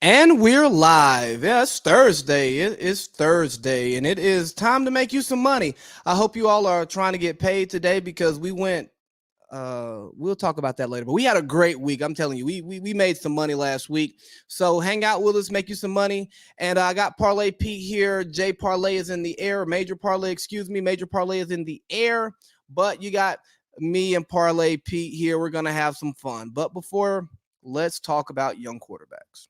And we're live. Yeah, it's Thursday. It is Thursday, and it is time to make you some money. I hope you all are trying to get paid today because we went. We'll talk about that later. But we had a great week. I'm telling you, we made some money last week. So hang out with us, make you some money. And I got Parlay Pete here. Jay Parlay is in the air. Major Parlay, excuse me. Major Parlay is in the air. But you got me and Parlay Pete here. We're gonna have some fun. But before, let's talk about young quarterbacks.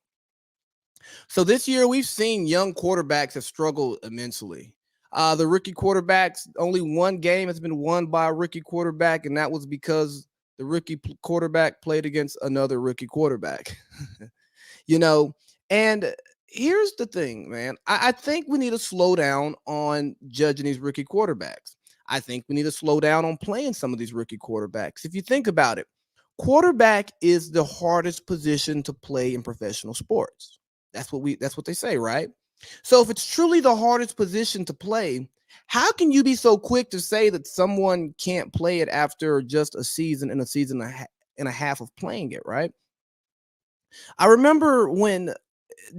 So this year we've seen young quarterbacks have struggled immensely. The rookie quarterbacks, only one game has been won by a rookie quarterback, and that was because the quarterback played against another rookie quarterback. you know, and here's the thing, man. I think we need to slow down on judging these rookie quarterbacks. I think we need to slow down on playing some of these rookie quarterbacks. If you think about it, quarterback is the hardest position to play in professional sports. That's what they say, right? So if it's truly the hardest position to play, how can you be so quick to say that someone can't play it after just a season and a half of playing it, right? I remember when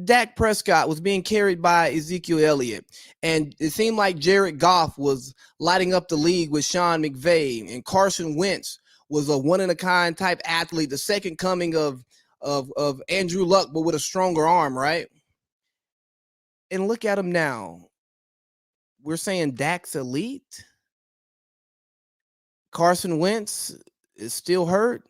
Dak Prescott was being carried by Ezekiel Elliott, and it seemed like Jared Goff was lighting up the league with Sean McVay, and Carson Wentz was a one in a kind type athlete, the second coming of Andrew Luck, but with a stronger arm, right? And look at him now. We're saying Dak's elite. Carson Wentz is still hurt.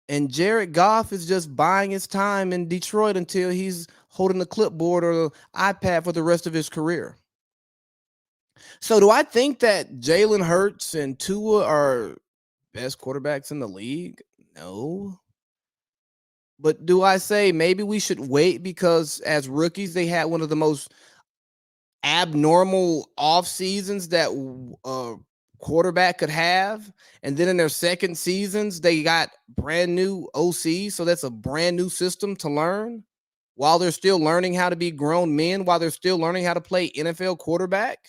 And Jared Goff is just buying his time in Detroit until he's holding the clipboard or the iPad for the rest of his career. So do I think that Jalen Hurts and Tua are best quarterbacks in the league? No. But do I say maybe we should wait because as rookies, they had one of the most abnormal off seasons that quarterback could have, and then in their second seasons they got brand new OCs, so that's a brand new system to learn while they're still learning how to be grown men, while they're still learning how to play NFL quarterback.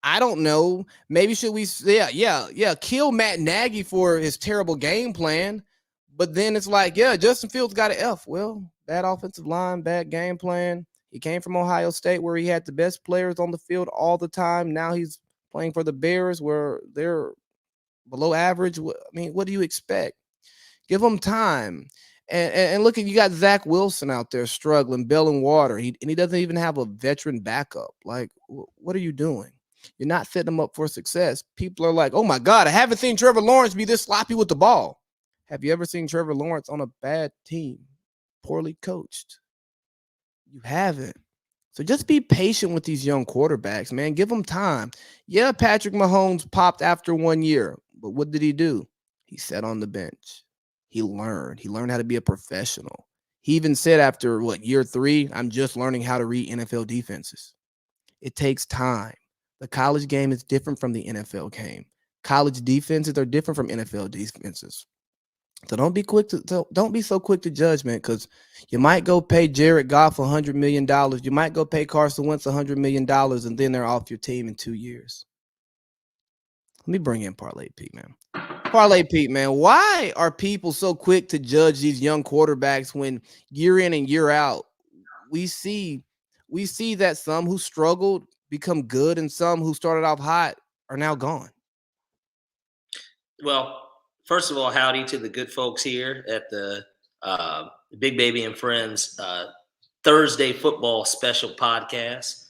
I don't know. Maybe should we kill Matt Nagy for his terrible game plan, but then it's like, yeah, Justin Fields got an F. Well, bad offensive line, bad game plan. He came from Ohio State where he had the best players on the field all the time. Now he's playing for the Bears where they're below average. I mean, what do you expect? Give them time. And look at, you got Zach Wilson out there struggling, belling water. He doesn't even have a veteran backup. Like, what are you doing? You're not setting them up for success. People are like, oh my God, I haven't seen Trevor Lawrence be this sloppy with the ball. Have you ever seen Trevor Lawrence on a bad team, poorly coached? You haven't. So just be patient with these young quarterbacks, man. Give them time. Yeah, Patrick Mahomes popped after 1 year, but what did he do? He sat on the bench. He learned. He learned how to be a professional. He even said after year 3, I'm just learning how to read NFL defenses. It takes time. The college game is different from the NFL game. College defenses are different from NFL defenses. So don't be so quick to judgment, because you might go pay Jared Goff $100 million. You might go pay Carson Wentz $100 million, and then they're off your team in 2 years. Let me bring in Parlay Pete, man. Parlay Pete, man, why are people so quick to judge these young quarterbacks when year in and year out we see that some who struggled become good and some who started off hot are now gone? Well, first of all, howdy to the good folks here at the Big Baby and Friends Thursday football special podcast.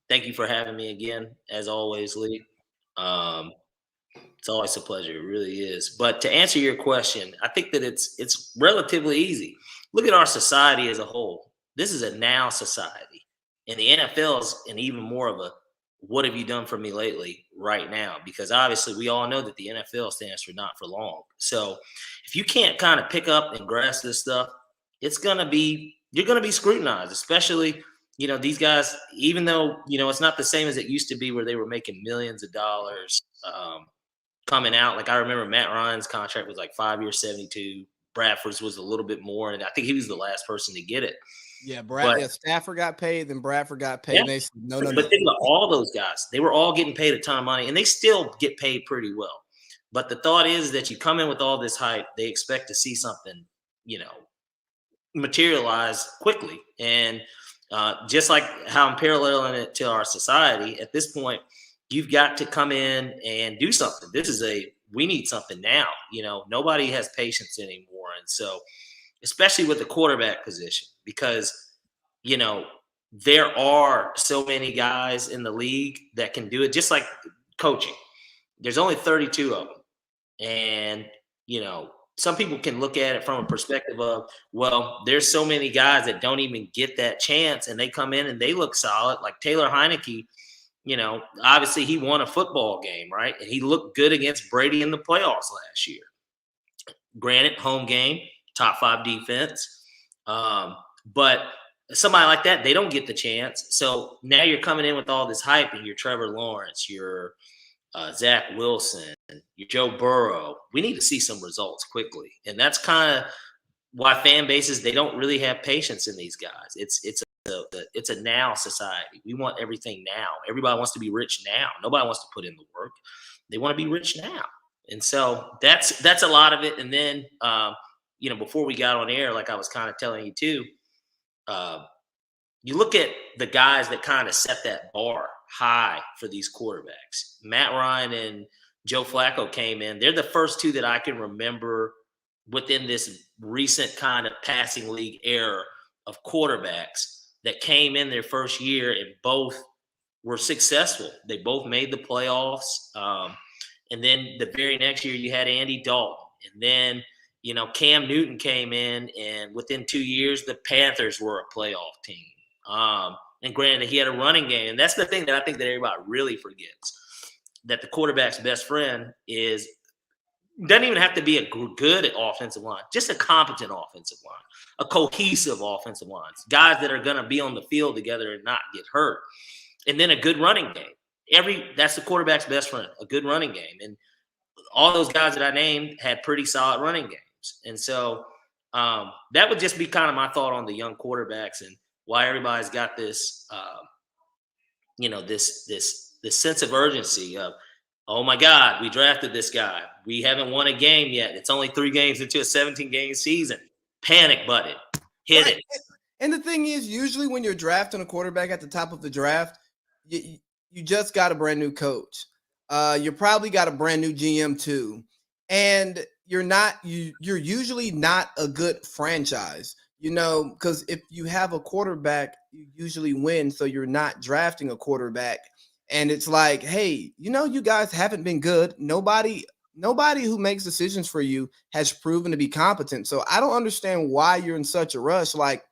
Thank you for having me again, as always, Lee. It's always a pleasure. It really is. But to answer your question, I think that it's relatively easy. Look at our society as a whole. This is a now society, and the NFL is an even more of a what have you done for me lately right now? Because obviously we all know that the NFL stands for not for long. So if you can't kind of pick up and grasp this stuff, you're going to be scrutinized, especially, these guys, even though, it's not the same as it used to be where they were making millions of dollars coming out. Like I remember Matt Ryan's contract was like 5 years, 72. Bradford's was a little bit more. And I think he was the last person to get it. Yeah, Stafford got paid, then Bradford got paid. Yeah. And they said, no. But think about all those guys. They were all getting paid a ton of money, and they still get paid pretty well. But the thought is that you come in with all this hype, they expect to see something, materialize quickly. And just like how I'm paralleling it to our society at this point, you've got to come in and do something. We need something now. Nobody has patience anymore. And so, especially with the quarterback position, because, there are so many guys in the league that can do it, just like coaching. There's only 32 of them. And, some people can look at it from a perspective of, well, there's so many guys that don't even get that chance and they come in and they look solid. Like Taylor Heineke, obviously he won a football game, right? And he looked good against Brady in the playoffs last year. Granted, home game, top 5 defense. But somebody like that, they don't get the chance. So now you're coming in with all this hype and you're Trevor Lawrence, you're Zach Wilson, you're Joe Burrow. We need to see some results quickly. And that's kind of why fan bases, they don't really have patience in these guys. It's a now society. We want everything now. Everybody wants to be rich now. Nobody wants to put in the work. They want to be rich now. And so that's a lot of it. And then, before we got on air, like I was kind of telling you too, you look at the guys that kind of set that bar high for these quarterbacks. Matt Ryan and Joe Flacco came in. They're the first two that I can remember within this recent kind of passing league era of quarterbacks that came in their first year and both were successful. They both made the playoffs. And then the very next year you had Andy Dalton. And then, Cam Newton came in, and within 2 years, the Panthers were a playoff team. And granted, he had a running game. And that's the thing that I think that everybody really forgets, that the quarterback's best friend doesn't even have to be a good offensive line, just a competent offensive line, a cohesive offensive line, guys that are going to be on the field together and not get hurt. And then a good running game. That's the quarterback's best friend, a good running game. And all those guys that I named had pretty solid running games. And so that would just be kind of my thought on the young quarterbacks and why everybody's got this, this sense of urgency of, oh my God, we drafted this guy. We haven't won a game yet. It's only 3 games into a 17-game season. Panic button. Hit it. And the thing is, usually when you're drafting a quarterback at the top of the draft, you just got a brand new coach. You probably got a brand new GM too. And you're usually not a good franchise, because if you have a quarterback, you usually win. So you're not drafting a quarterback. And it's like, hey, you guys haven't been good. Nobody who makes decisions for you has proven to be competent. So I don't understand why you're in such a rush. Like,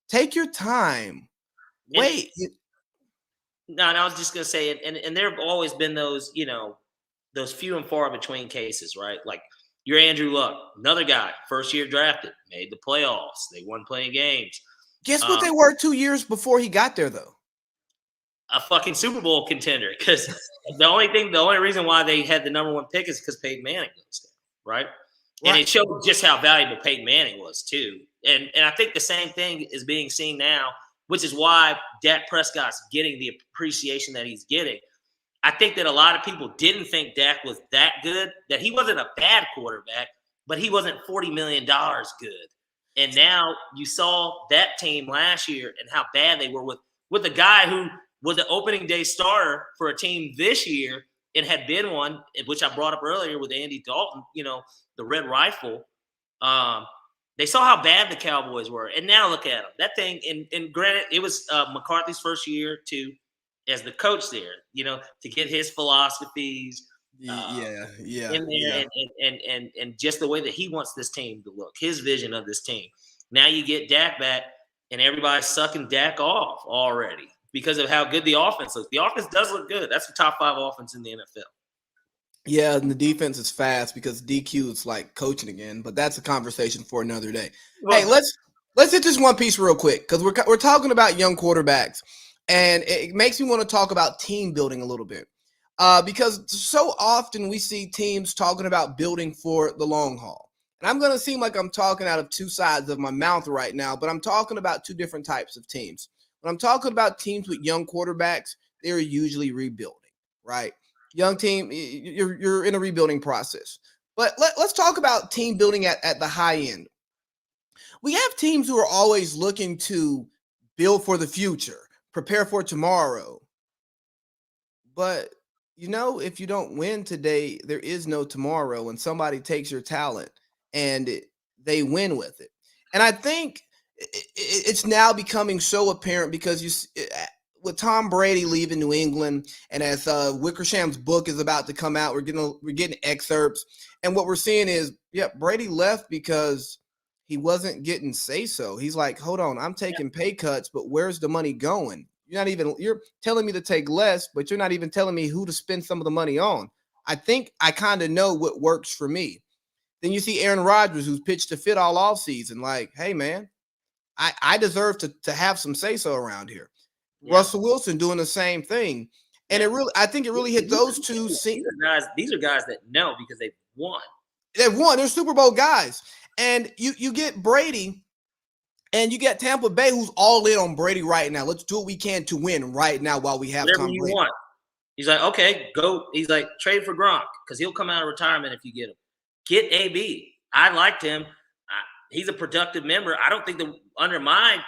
take your time. Wait. No, I was just gonna say it, and there have always been those, those few and far between cases, right? Like you're Andrew Luck, another guy, first year drafted, made the playoffs, they won playing games. Guess what they were 2 years before he got there, though? A fucking Super Bowl contender. Because the only reason why they had the number 1 pick is because Peyton Manning was there, right? And it showed just how valuable Peyton Manning was too. And I think the same thing is being seen now, which is why Dak Prescott's getting the appreciation that he's getting. I think that a lot of people didn't think Dak was that good, that he wasn't a bad quarterback, but he wasn't $40 million good. And now you saw that team last year and how bad they were with a guy who was the opening day starter for a team this year and had been one, which I brought up earlier with Andy Dalton, the Red Rifle. They saw how bad the Cowboys were. And now look at them. That thing, and granted, it was McCarthy's first year too as the coach there, to get his philosophies in there and just the way that he wants this team to look, his vision of this team. Now you get Dak back and everybody's sucking Dak off already because of how good the offense looks. The offense does look good. That's the top 5 offense in the NFL. Yeah, and the defense is fast because DQ is like coaching again, but that's a conversation for another day. Well, hey, let's hit this one piece real quick because we're talking about young quarterbacks, and it makes me want to talk about team building a little bit because so often we see teams talking about building for the long haul. And I'm going to seem like I'm talking out of 2 sides of my mouth right now, but I'm talking about 2 different types of teams. When I'm talking about teams with young quarterbacks, they're usually rebuilding, right? Young team, you're in a rebuilding process. But let's talk about team building at the high end. we have teams who are always looking to build for the future, prepare for tomorrow. But if you don't win today, there is no tomorrow, and somebody takes your talent and they win with it. And I think it's now becoming so apparent because with Tom Brady leaving New England, and as Wickersham's book is about to come out, we're getting excerpts, and what we're seeing is, Brady left because he wasn't getting say-so. He's like, hold on, I'm taking pay cuts, but where's the money going? You're telling me to take less, but you're not even telling me who to spend some of the money on. I think I kind of know what works for me. Then you see Aaron Rodgers, who's pitched to fit all offseason, like, hey, man, I deserve to have some say-so around here. Yeah. Russell Wilson doing the same thing. And I think it really hit those two. These are guys that know because they've won. They've won. They're Super Bowl guys. And you get Brady, and you get Tampa Bay, who's all in on Brady right now. Let's do what we can to win right now while we have whatever Tom Brady. Want. He's like, okay, go. He's like, trade for Gronk because he'll come out of retirement if you get him. Get AB. I liked him. He's a productive member. I don't think that under my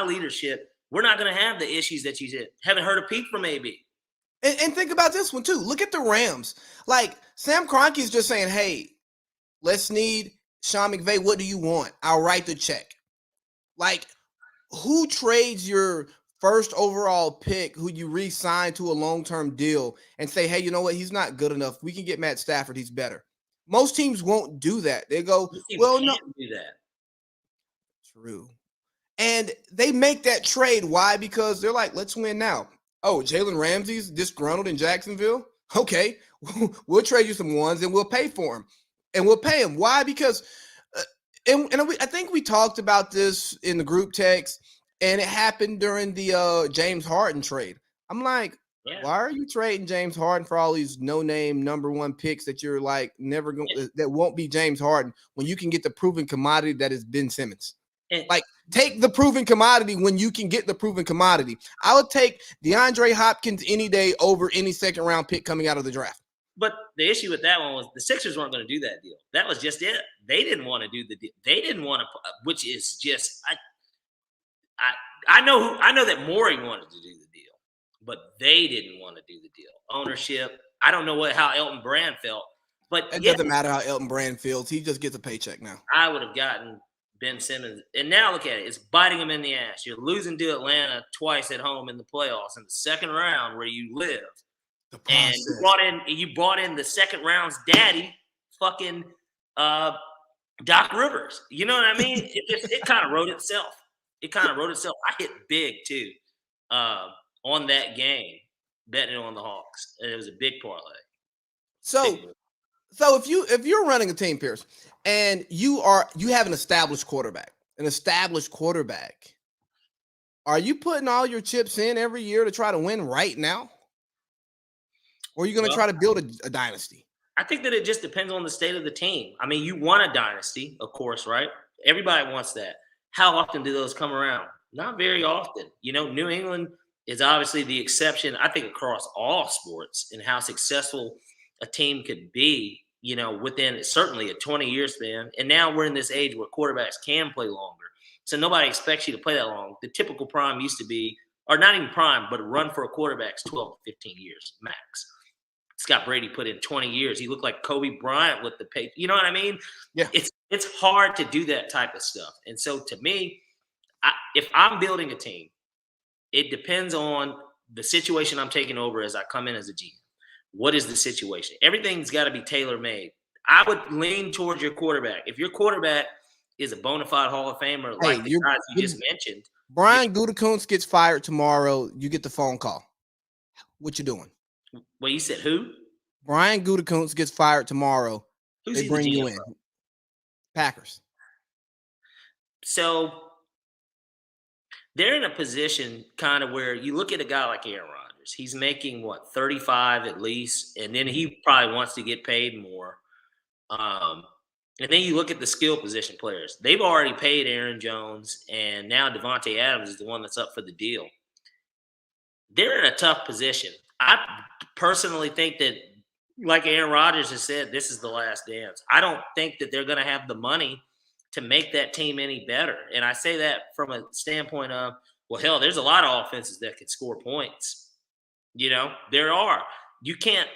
leadership, we're not going to have the issues that you did. Haven't heard a peep from AB. And think about this one too. Look at the Rams. Like Sam Kroenke's just saying, hey, let's need Sean McVay. What do you want? I'll write the check. Like, who trades your first overall pick, who you re-sign to a long-term deal, and say, hey, you know what? He's not good enough. We can get Matt Stafford. He's better. Most teams won't do that. They go, well, no. Do that. True. And they make that trade. Why? Because they're like, let's win now. Oh, Jalen Ramsey's disgruntled in Jacksonville? Okay, we'll trade you some ones and we'll pay for him. And we'll pay him. Why? Because I think we talked about this in the group text, and it happened during the James Harden trade. I'm like, why are you trading James Harden for all these no-name number one picks that you're like never going that won't be James Harden when you can get the proven commodity that is Ben Simmons? Like, take the proven commodity when you can get the proven commodity. I would take DeAndre Hopkins any day over any second-round pick coming out of the draft. But the issue with that one was the Sixers weren't going to do that deal. That was just it. They didn't want to do the deal. They didn't want to, which is just I know that Morey wanted to do the deal, but they didn't want to do the deal. Ownership. I don't know how Elton Brand felt, but it doesn't matter how Elton Brand feels. He just gets a paycheck now. I would have gotten Ben Simmons, and now look at it. It's biting him in the ass. You're losing to Atlanta twice at home in the playoffs in the second round where you live. And you brought in the second round's daddy, fucking Doc Rivers. You know what I mean? It kind of wrote itself. I hit big too on that game, betting on the Hawks. And it was a big parlay. So if you're running a team, Pierce, and you have an established quarterback, are you putting all your chips in every year to try to win right now? Or are you going to try to build a dynasty? I think that it just depends on the state of the team. I mean, you want a dynasty, of course, right? Everybody wants that. How often do those come around? Not very often. New England is obviously the exception, I think, across all sports in how successful a team could be, within certainly a 20-year span. And now we're in this age where quarterbacks can play longer. So nobody expects you to play that long. The typical prime used to be, or not even prime, but a run for a quarterback's 12 to 15 years max. Scott Brady put in 20 years. He looked like Kobe Bryant with the pay. You know what I mean? Yeah. It's hard to do that type of stuff. And so to me, if I'm building a team, it depends on the situation I'm taking over as I come in as a GM. What is the situation? Everything's got to be tailor-made. I would lean towards your quarterback. If your quarterback is a bona fide Hall of Famer, like the guys you just mentioned. Brian Gutekunst gets fired tomorrow. You get the phone call. What you doing? Well, you said who? Brian Gutekunst gets fired tomorrow. Who's they bring you in? Packers. So they're in a position kind of where you look at a guy like Aaron Rodgers. He's making, 35 at least, and then he probably wants to get paid more. And then you look at the skill position players. They've already paid Aaron Jones, and now Devontae Adams is the one that's up for the deal. They're in a tough position. I personally think that, like Aaron Rodgers has said, this is the last dance. I don't think that they're going to have the money to make that team any better. And I say that from a standpoint of, well, hell, there's a lot of offenses that can score points. There are. You can't.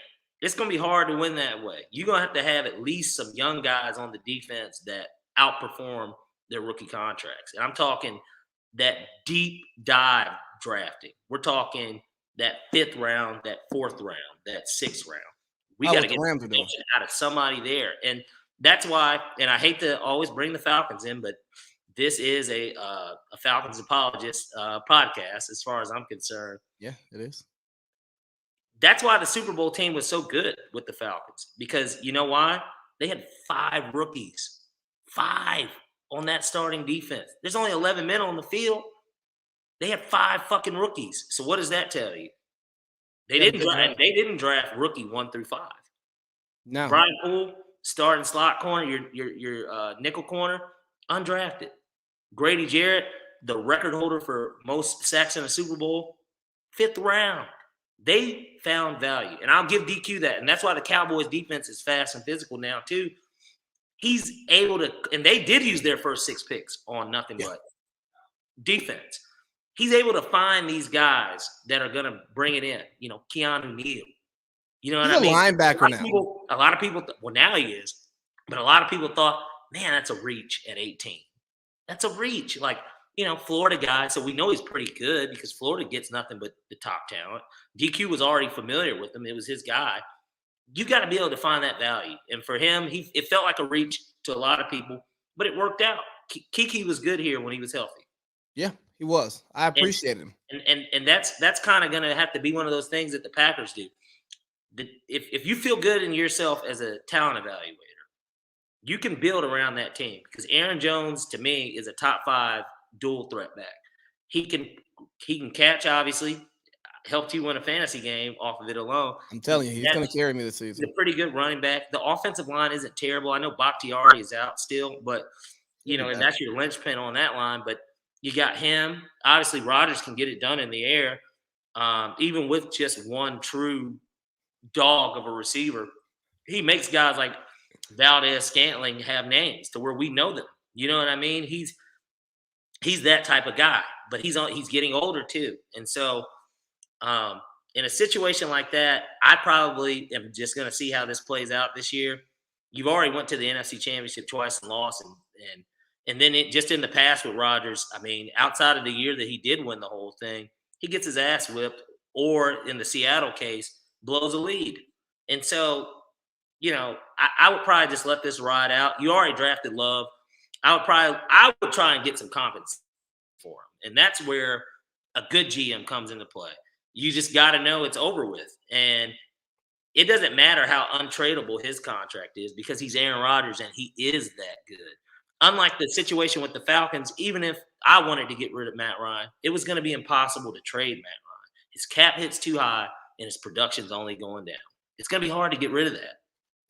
It's going to be hard to win that way. You're going to have at least some young guys on the defense that outperform their rookie contracts. And I'm talking that deep dive drafting. We're talking that 5th round, that 4th round, that 6th round. We got to get attention out of somebody there. And that's why, and I hate to always bring the Falcons in, but this is a Falcons apologist podcast as far as I'm concerned. Yeah, it is. That's why the Super Bowl team was so good with the Falcons, because you know why? They had 5 rookies, 5 on that starting defense. There's only 11 men on the field. They had 5 fucking rookies. So what does that tell you? They didn't draft rookie 1 through 5. No. Brian Poole, starting slot corner, your nickel corner, undrafted. Grady Jarrett, the record holder for most sacks in a Super Bowl, 5th round. They found value, and I'll give DQ that. And that's why the Cowboys defense is fast and physical now too. He's able to, and they did use their first 6 picks on nothing but defense. He's able to find these guys that are going to bring it in. Keanu Neal. You know what I mean? Linebacker now. A lot of people, well, now he is, but a lot of people thought, man, that's a reach at 18. That's a reach. Like, Florida guy, so we know he's pretty good because Florida gets nothing but the top talent. DQ was already familiar with him. It was his guy. You got to be able to find that value. And for him, it felt like a reach to a lot of people, but it worked out. Kiki was good here when he was healthy. Yeah, he was. I appreciate him. And that's kind of going to have to be one of those things that the Packers do. If you feel good in yourself as a talent evaluator, you can build around that team, because Aaron Jones, to me, is a top 5 dual threat back. He can catch, obviously, helped you win a fantasy game off of it alone. I'm telling you, he's going to carry me this season. He's a pretty good running back. The offensive line isn't terrible. I know Bakhtiari is out still, but and that's your linchpin on that line. But you got him. Obviously, Rodgers can get it done in the air, even with just one true dog of a receiver. He makes guys like Valdez Scantling have names to where we know them. You know what I mean? He's that type of guy, but he's getting older too. And so in a situation like that, I probably am just going to see how this plays out this year. You've already went to the NFC Championship twice and lost, and then just in the past with Rodgers, I mean, outside of the year that he did win the whole thing, he gets his ass whipped, or in the Seattle case, blows a lead. And so, I would probably just let this ride out. You already drafted Love. I would try and get some confidence for him. And that's where a good GM comes into play. You just got to know it's over with. And it doesn't matter how untradeable his contract is, because he's Aaron Rodgers and he is that good. Unlike the situation with the Falcons, even if I wanted to get rid of Matt Ryan, it was going to be impossible to trade Matt Ryan. His cap hit's too high and his production's only going down. It's going to be hard to get rid of that.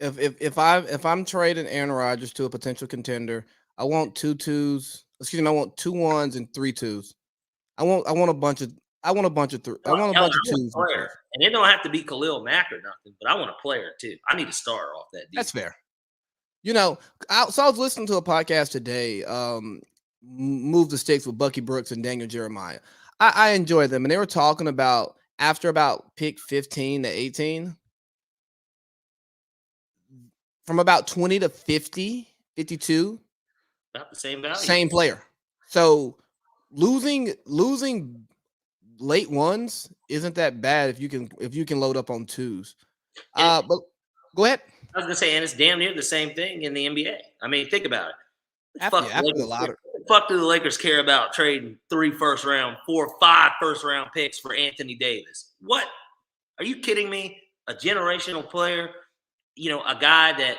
If I'm trading Aaron Rodgers to a potential contender, I want 2 2s. Excuse me, I want 2 1s and 3 2s. I want a bunch of 2s. And it don't have to be Khalil Mack or nothing, but I want a player too. I need to start off that defense. That's fair. So I was listening to a podcast today, Move the Sticks with Bucky Brooks and Daniel Jeremiah. I enjoy them, and they were talking about after about pick 15 to 18, from about 20 to 50, 52, about the same value. Same player. So losing late ones isn't that bad if you can load up on 2s. But go ahead. I was gonna say, and it's damn near the same thing in the NBA. I mean, think about it. Fuck do the Lakers care about trading 3 first-round, 4 or 5 first-round picks for Anthony Davis? What? Are you kidding me? A generational player, a guy that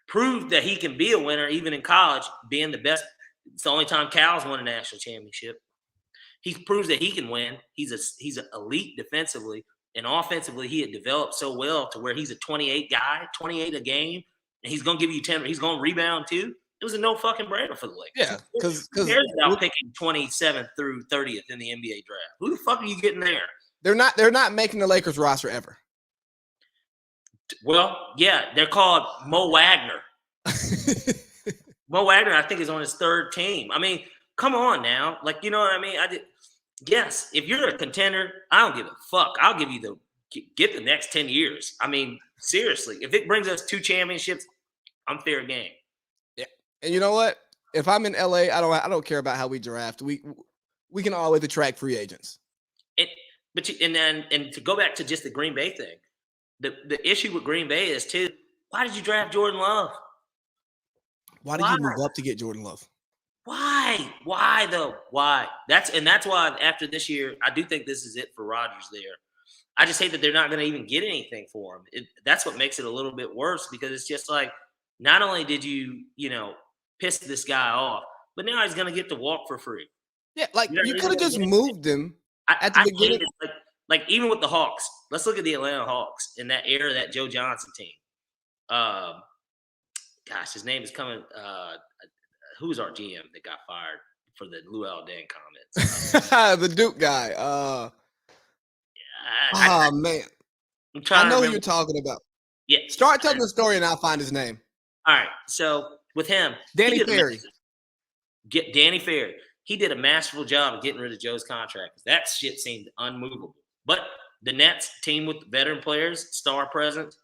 proved that he can be a winner even in college, being the best. It's the only time Cal's won a national championship. He proves that he can win. He's an elite defensively, and offensively he had developed so well to where he's a 28 guy, 28 a game, and he's going to give you 10. He's going to rebound too. It was a no fucking brainer for the Lakers. Yeah, because they're about picking 27th through 30th in the NBA draft. Who the fuck are you getting there? They're not making the Lakers roster ever. Well, yeah, they're called Mo Wagner. Mo Wagner, I think, is on his third team. I mean, come on now. Like, you know what I mean? Yes, if you're a contender, I don't give a fuck. I'll give you get the next 10 years. I mean, seriously, if it brings us 2 championships, I'm fair game. Yeah. And you know what? If I'm in LA, I don't care about how we draft. We can always attract free agents. And to go back to just the Green Bay thing, the issue with Green Bay is too, why did you draft Jordan Love? Why did you move up to get Jordan Love? Why? Why though? Why? That's why after this year, I do think this is it for Rodgers there. I just hate that they're not going to even get anything for him. That's what makes it a little bit worse because it's just like, not only did you piss this guy off, but now he's going to get to walk for free. Yeah, like you could have just moved him at the beginning. Like even with the Hawks, let's look at the Atlanta Hawks in that era, that Joe Johnson team. Gosh, his name is coming. Who's our GM that got fired for the Luol Deng comments? The Duke guy. Man. I know who you're talking about. Yeah. Start telling the story and I'll find his name. All right. So with him, Danny Ferry. Danny Ferry. He did a masterful job of getting rid of Joe's contract. That shit seemed unmovable. But the Nets team with veteran players, star presence,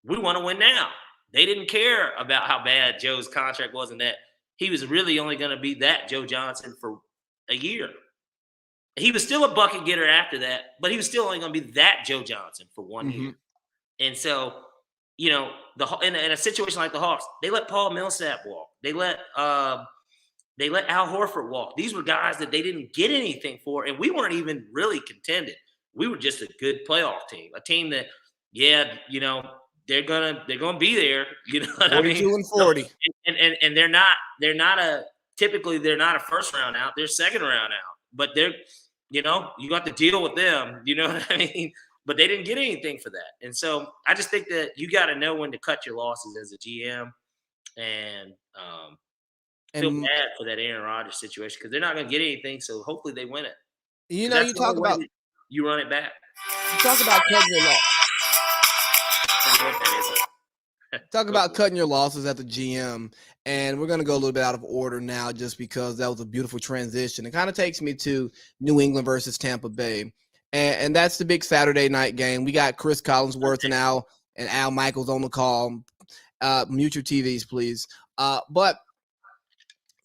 we want to win now. They didn't care about how bad Joe's contract was and that he was really only going to be that Joe Johnson for a year. He was still a bucket getter after that, but he was still only going to be that Joe Johnson for 1 year. And so, in a situation like the Hawks, they let Paul Millsap walk. They let Al Horford walk. These were guys that they didn't get anything for, and we weren't even really contended. We were just a good playoff team, a team that, they're gonna be there. You know what I mean? 42 and 40, and they're not typically a first round out. They're second round out, but they're you got to deal with them. You know what I mean? But they didn't get anything for that, and so I just think that you got to know when to cut your losses as a GM, and feel bad for that Aaron Rodgers situation because they're not going to get anything. So hopefully they win it. You talk about you run it back. You talk about cutting your losses. Talk about cutting your losses at the GM, and we're going to go a little bit out of order now just because that was a beautiful transition. It kind of takes me to New England versus Tampa Bay, and that's the big Saturday night game. We got Chris Collinsworth and Al Michaels on the call. Mute your TVs, please. But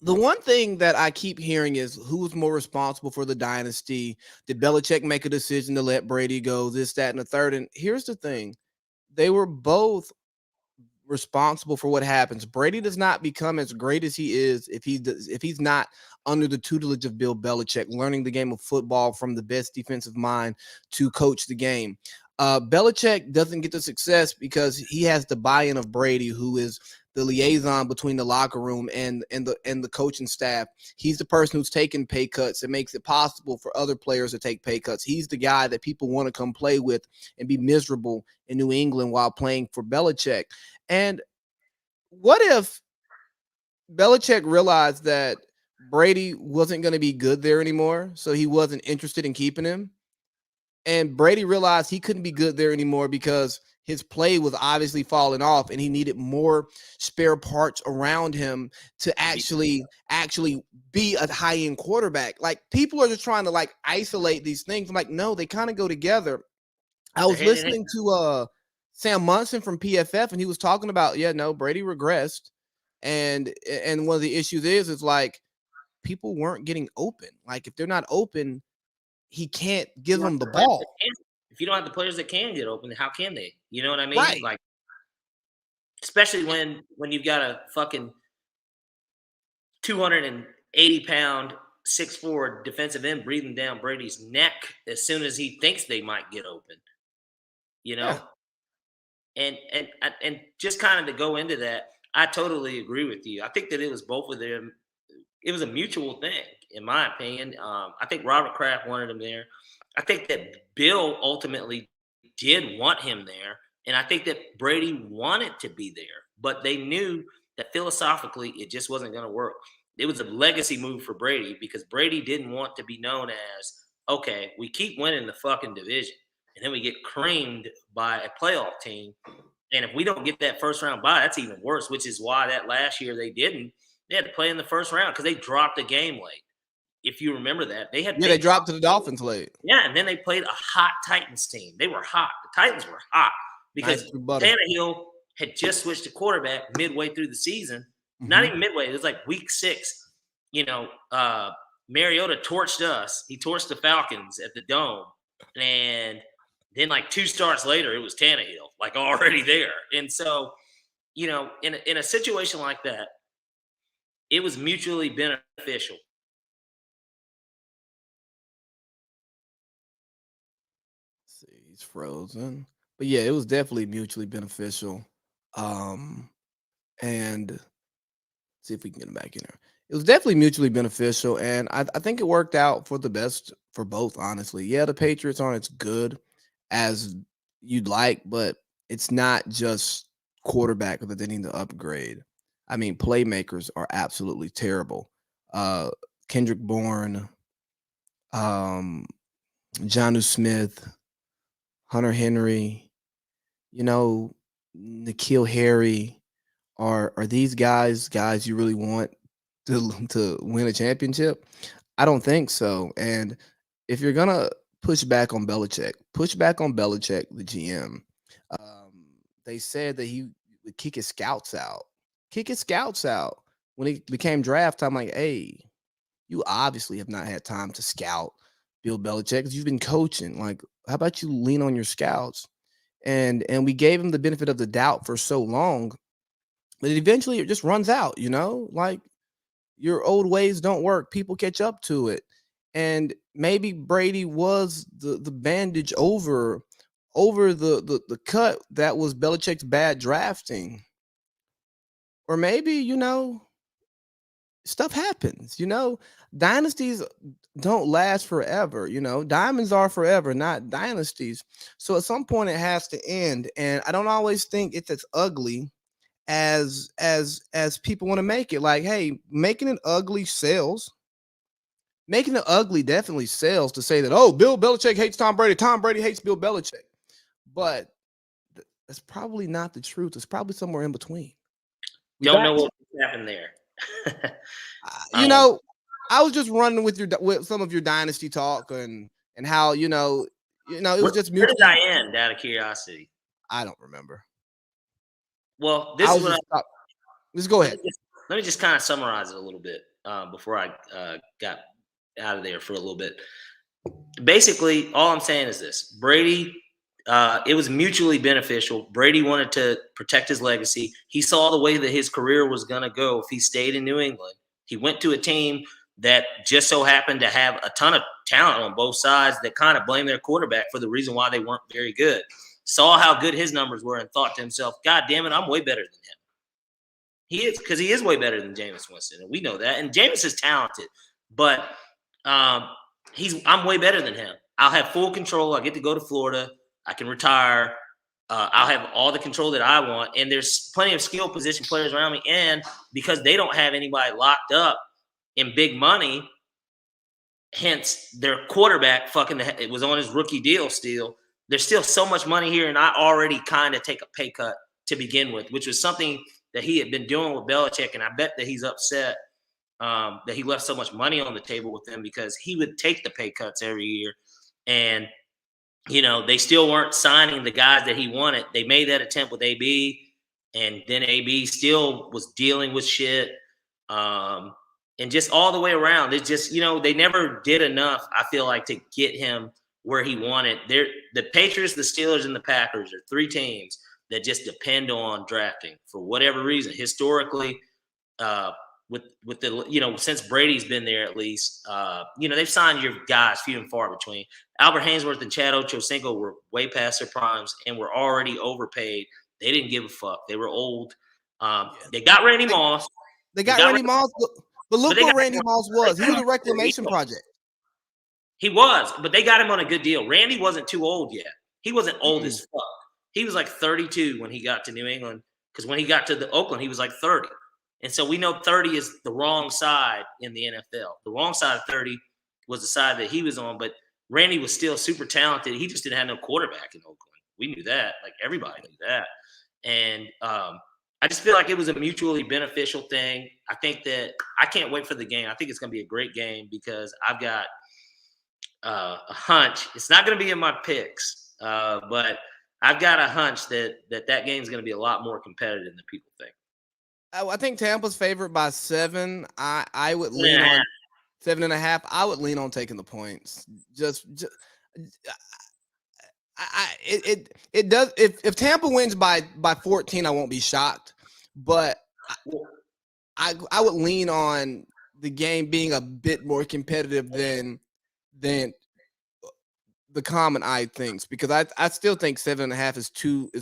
the one thing that I keep hearing is who's more responsible for the dynasty? Did Belichick make a decision to let Brady go? This, that, and the third. And here's the thing. They were both responsible for what happens. Brady does not become as great as he is if he's not under the tutelage of Bill Belichick, learning the game of football from the best defensive mind to coach the game. Belichick doesn't get the success because he has the buy-in of Brady, who is the liaison between the locker room and the coaching staff. He's the person who's taking pay cuts and makes it possible for other players to take pay cuts. He's the guy that people want to come play with and be miserable in New England while playing for Belichick. And what if Belichick realized that Brady wasn't going to be good there anymore, so he wasn't interested in keeping him? And Brady realized he couldn't be good there anymore because his play was obviously falling off and he needed more spare parts around him to actually be a high-end quarterback. Like, people are just trying to like isolate these things. I'm like, no, they kind of go together. I was listening to Sam Munson from PFF, and he was talking about, Brady regressed. And one of the issues is like people weren't getting open. Like, if they're not open, he can't give them the ball. If you don't have the players that can get open, how can they? You know what I mean? Right. Like, especially when you've got a fucking 280-pound, 6'4" defensive end breathing down Brady's neck as soon as he thinks they might get open. Yeah. And just kind of to go into that, I totally agree with you. I think that it was both of them. It was a mutual thing, in my opinion. I think Robert Kraft wanted him there. I think that Bill ultimately did want him there. And I think that Brady wanted to be there. But they knew that philosophically it just wasn't going to work. It was a legacy move for Brady because Brady didn't want to be known as, okay, we keep winning the fucking division, and then we get creamed by a playoff team. And if we don't get that first round bye, that's even worse, which is why that last year they didn't. They had to play in the first round because they dropped a game late. If you remember that, they had Yeah, they dropped to the Dolphins late. Yeah, and then they played a hot Titans team. They were hot. The Titans were hot Nice because through butter. Tannehill had just switched to quarterback midway through the season. Not Mhm. even midway. It was like week 6. You know, Mariota torched us. He torched the Falcons at the Dome, and then like 2 starts later, it was Tannehill, like already there. And so, in a situation like that, it was mutually beneficial. See, he's frozen. But yeah, it was definitely mutually beneficial. Um, and see if we can get him back in there. It was definitely mutually beneficial, and I think it worked out for the best for both, honestly. Yeah, the Patriots aren't as good as you'd like, but it's not just quarterback that they need to upgrade. I mean, playmakers are absolutely terrible. Uh Kendrick Bourne, um, Jonnu Smith, Hunter Henry, you know, N'Keal Harry. Are these guys you really want to win a championship? I don't think so. And if you're gonna push back on Belichick, the GM. Um, they said that he would kick his scouts out, kick his scouts out when it became draft time. Like, hey, you obviously have not had time to scout Bill Belichick because you've been coaching. Like, how about you lean on your scouts? And we gave him the benefit of the doubt for so long, but eventually it just runs out. Like your old ways don't work. People catch up to it. And maybe Brady was the bandage over the cut that was Belichick's bad drafting. Or maybe, stuff happens. Dynasties don't last forever. Diamonds are forever, not dynasties. So at some point it has to end. And I don't always think it's as ugly as people want to make it. Like, hey, making it ugly sells. Making it ugly definitely sells to say that, oh, Bill Belichick hates Tom Brady. Tom Brady hates Bill Belichick. But that's probably not the truth. It's probably somewhere in between. We Don't back? know what happened there. You um, know, I was just running with some of your dynasty talk and how it was just where did I mutually. end? Out of curiosity. I don't remember. Well, I this is was what I just go let ahead. me just let me just kind of summarize it a little bit before I got out of there for a little bit. Basically, all I'm saying is this: Brady. It was mutually beneficial. Brady wanted to protect his legacy. He saw the way that his career was going to go if he stayed in New England. He went to a team that just so happened to have a ton of talent on both sides that kind of blamed their quarterback for the reason why they weren't very good. Saw how good his numbers were and thought to himself, God damn it, I'm way better than him. He is way better than Jameis Winston, and we know that. And Jameis is talented, but um, I'm way better than him. I'll have full control. I get to go to Florida. I can retire. I'll have all the control that I want. And there's plenty of skill position players around me. And because they don't have anybody locked up in big money, hence their quarterback it was on his rookie deal still. There's still so much money here, and I already kind of take a pay cut to begin with, which was something that he had been doing with Belichick, and I bet that he's upset that he left so much money on the table with them because he would take the pay cuts every year, and they still weren't signing the guys that he wanted. They made that attempt with AB, and then AB still was dealing with shit. And just all the way around, it's just, they never did enough, I feel like, to get him where he wanted. The Patriots, the Steelers, and the Packers are 3 teams that just depend on drafting for whatever reason. Historically, with the since Brady's been there at least, they've signed your guys few and far between. Albert Haynesworth and Chad Ochocinco were way past their primes and were already overpaid. They didn't give a fuck. They were old. They got Randy Moss. They got Randy Moss, but look they what got Randy Moss was. He was a reclamation project. He was, but they got him on a good deal. Randy wasn't too old yet. He wasn't old as fuck. He was like 32 when he got to New England, because when he got to the Oakland, he was like 30. And so we know 30 is the wrong side in the NFL. The wrong side of 30 was the side that he was on, but Randy was still super talented. He just didn't have no quarterback in Oakland. We knew that. Like, everybody knew that. And I just feel like it was a mutually beneficial thing. I think that I can't wait for the game. I think it's going to be a great game because I've got a hunch. It's not going to be in my picks, but I've got a hunch that game is going to be a lot more competitive than people think. I think Tampa's favored by 7. I would Seven lean and a on half. 7.5. I would lean on taking the points. Just it does. If Tampa wins by 14, I won't be shocked. But I would lean on the game being a bit more competitive than the common eye thinks, because I still think 7.5 is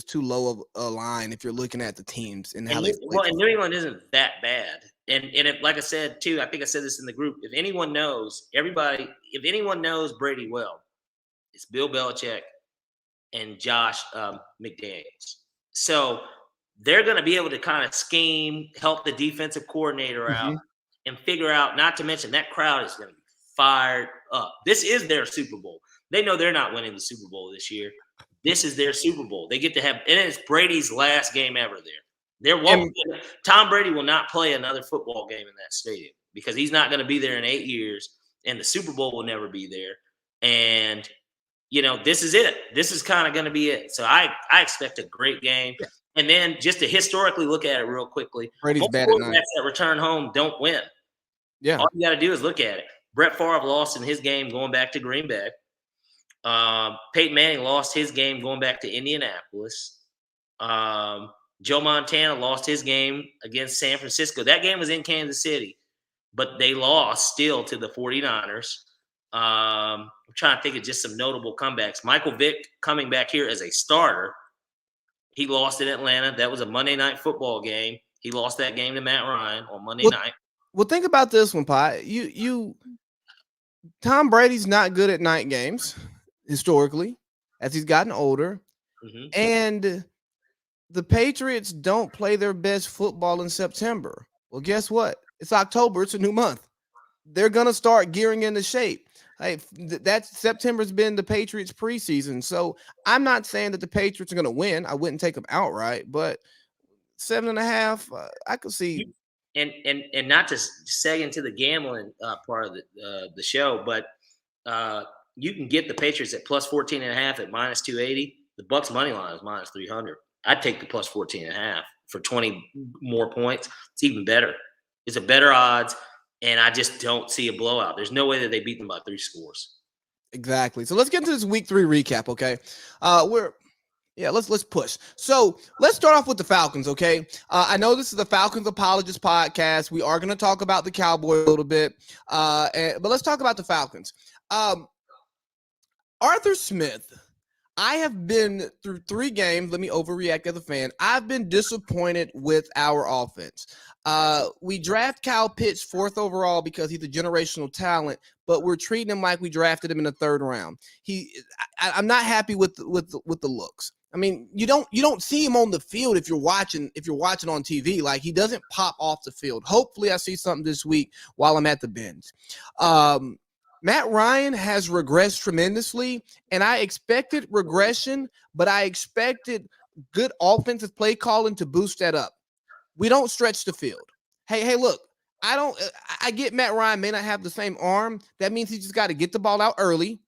too low of a line if you're looking at the teams and how And they play. and New England isn't that bad. And like I said too, I think I said this in the group. If anyone knows Brady well, it's Bill Belichick and Josh McDaniels. So they're going to be able to kind of scheme, help the defensive coordinator out, and figure out. Not to mention that crowd is going to be fired up. This is their Super Bowl. They know they're not winning the Super Bowl this year. This is their Super Bowl. They get to have, and it's Brady's last game ever there. Tom Brady will not play another football game in that stadium because he's not going to be there in 8 years, and the Super Bowl will never be there. And this is it. This is kind of going to be it. So I expect a great game. Yeah. And then just to historically look at it real quickly, Brady's bad at night. That return home don't win. Yeah. All you got to do is look at it. Brett Favre lost in his game going back to Green Bay. Peyton Manning lost his game going back to Indianapolis. Joe Montana lost his game against San Francisco. That game was in Kansas City, but they lost still to the 49ers. I'm trying to think of just some notable comebacks. Michael Vick coming back here as a starter. He lost in Atlanta. That was a Monday Night Football game. He lost that game to Matt Ryan on Monday night. Well, think about this one, Pi. Tom Brady's not good at night games historically, as he's gotten older. And the Patriots don't play their best football in September. Well, guess what? It's October. It's a new month. They're going to start gearing into shape. Hey, that September's been the Patriots preseason. So I'm not saying that the Patriots are going to win. I wouldn't take them outright, but 7.5, I could see. And not to seg into the gambling part of the show, but you can get the Patriots at plus 14.5 at minus 280. The Bucks money line is minus 300. I'd take the plus 14.5 for 20 more points. It's even better. It's a better odds. And I just don't see a blowout. There's no way that they beat them by 3 scores. Exactly. So let's get into this week 3 recap, okay? Let's push. So let's start off with the Falcons, okay? I know this is the Falcons Apologist podcast. We are going to talk about the Cowboys a little bit, but let's talk about the Falcons. Arthur Smith. I have been through 3 games. Let me overreact as a fan. I've been disappointed with our offense. We draft Kyle Pitts 4th overall because he's a generational talent, but we're treating him like we drafted him in the 3rd round. I'm not happy with the looks. I mean, you don't see him on the field if you're watching on TV. Like, he doesn't pop off the field. Hopefully I see something this week while I'm at the bench. Matt Ryan has regressed tremendously, and I expected regression, but I expected good offensive play calling to boost that up. We don't stretch the field. Hey, look, I get Matt Ryan may not have the same arm. That means he just got to get the ball out early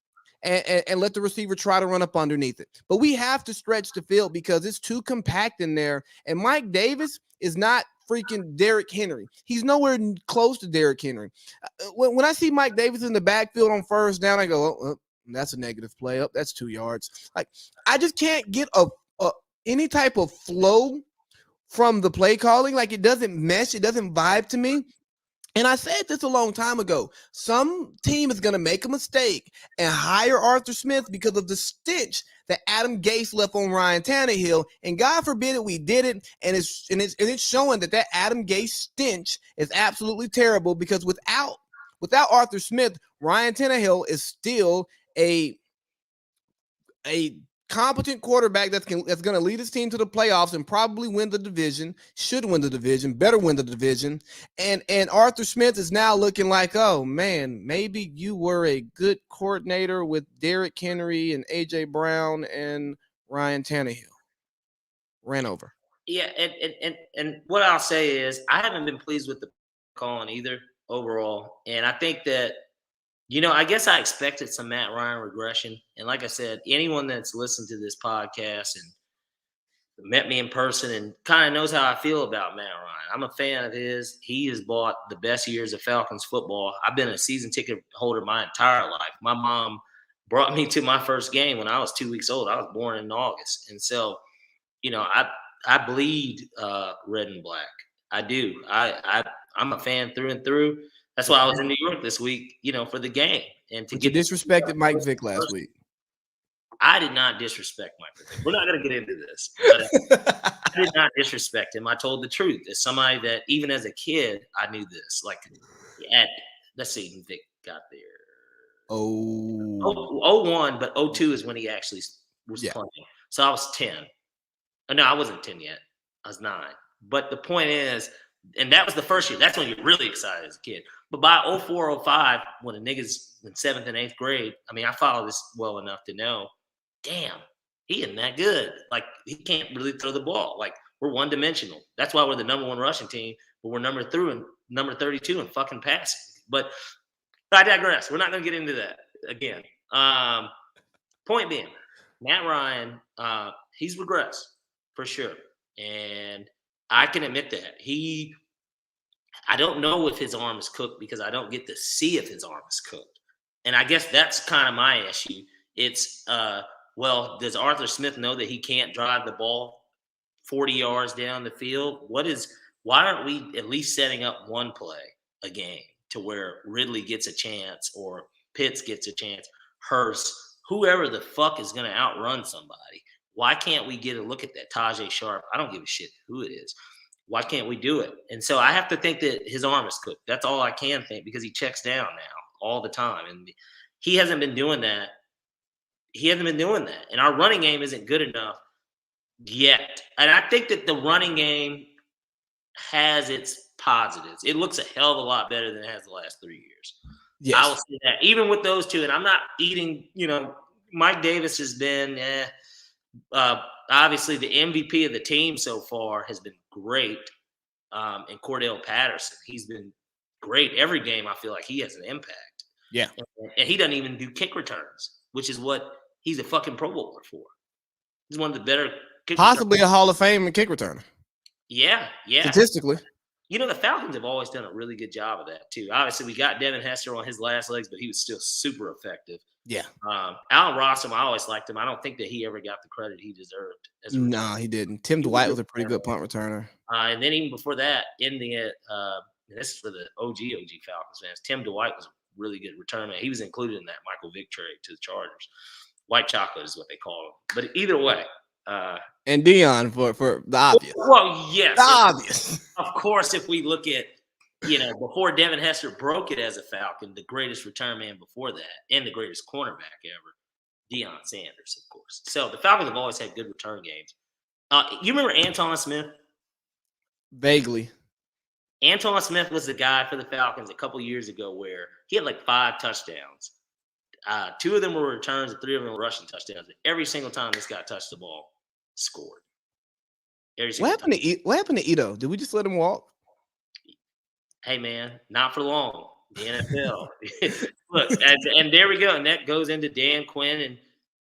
and let the receiver try to run up underneath it. But we have to stretch the field because it's too compact in there, and Mike Davis is not freaking Derrick Henry. He's nowhere close to Derrick Henry. When I see Mike Davis in the backfield on 1st down, I go, oh, that's a negative play up. That's 2 yards. Like, I just can't get any type of flow from the play calling. Like, it doesn't mesh. It doesn't vibe to me. And I said this a long time ago. Some team is going to make a mistake and hire Arthur Smith because of the stench that Adam Gase left on Ryan Tannehill. And God forbid it, we did it. And it's showing that Adam Gase stench is absolutely terrible, because without Arthur Smith, Ryan Tannehill is still a competent quarterback that's going to lead his team to the playoffs and probably win the division, should win the division, better win the division. And Arthur Smith is now looking like, oh, man, maybe you were a good coordinator with Derrick Henry and A.J. Brown and Ryan Tannehill. Ran over. Yeah, and what I'll say is I haven't been pleased with the calling either overall, and I think that I guess I expected some Matt Ryan regression, and like I said, anyone that's listened to this podcast and met me in person and kind of knows how I feel about Matt Ryan. I'm a fan of his. He has bought the best years of Falcons football. I've been a season ticket holder my entire life. My mom brought me to my first game when I was 2 weeks old. I was born in August, and so I bleed red and black. I do. I'm a fan through and through. That's why I was in New York this week, for the game and to But you get. disrespected Mike Vick last week. I did not disrespect Mike Vick. We're not going to get into this, but I did not disrespect him. I told the truth. As somebody that even as a kid, I knew this. Like, let's see, when Vick got there. Oh, 01, but 02 is when he actually was playing. So I was 10. No, I wasn't 10 yet. I was 9. But the point is, and that was the first year. That's when you're really excited as a kid. But by 04, 05, when the niggas in 7th and 8th grade, I mean, I follow this well enough to know, damn, he isn't that good. Like, he can't really throw the ball. Like, we're one-dimensional. That's why we're the number 1 rushing team, but we're number 32 in fucking passing. But I digress. We're not going to get into that again. Point being, Matt Ryan, he's regressed for sure. And I can admit that. I don't know if his arm is cooked because I don't get to see if his arm is cooked. And I guess that's kind of my issue. It's, does Arthur Smith know that he can't drive the ball 40 yards down the field? Why aren't we at least setting up one play a game to where Ridley gets a chance or Pitts gets a chance, Hurst, whoever the fuck is going to outrun somebody? Why can't we get a look at that? Tajay Sharp, I don't give a shit who it is. Why can't we do it? And so I have to think that his arm is cooked. That's all I can think because he checks down now all the time. And he hasn't been doing that. And our running game isn't good enough yet. And I think that the running game has its positives. It looks a hell of a lot better than it has the last 3 years. Yes. I will say that. Even with those two, and I'm not eating, Mike Davis has been obviously the MVP of the team so far has been great. And Cordell Patterson, he's been great. Every game I feel like he has an impact. Yeah. And he doesn't even do kick returns, which is what he's a fucking Pro Bowler for. He's one of the better possibly a Hall of Fame kick returner. Yeah. Statistically. The Falcons have always done a really good job of that, too. Obviously, we got Devin Hester on his last legs, but he was still super effective. Yeah. Alan Rossum, I always liked him. I don't think that he ever got the credit he deserved. No, he didn't. Tim Dwight was a pretty good punt returner. And then even before that, this is for the OG Falcons fans, Tim Dwight was a really good returner. He was included in that Michael Vick trade to the Chargers. White chocolate is what they call him. But either way. And Dion for the obvious. Well, yes. The obvious. Of course, if we look at, before Devin Hester broke it as a Falcon, the greatest return man before that and the greatest cornerback ever, Deion Sanders, of course. So the Falcons have always had good return games. You remember Anton Smith? Vaguely. Anton Smith was the guy for the Falcons a couple years ago where he had like 5 touchdowns. 2 of them were returns and 3 of them were rushing touchdowns. Every single time this guy touched the ball, scored. What happened to Ito? Did we just let him walk? Hey, man, not for long. The NFL. Look, and there we go. And that goes into Dan Quinn. And,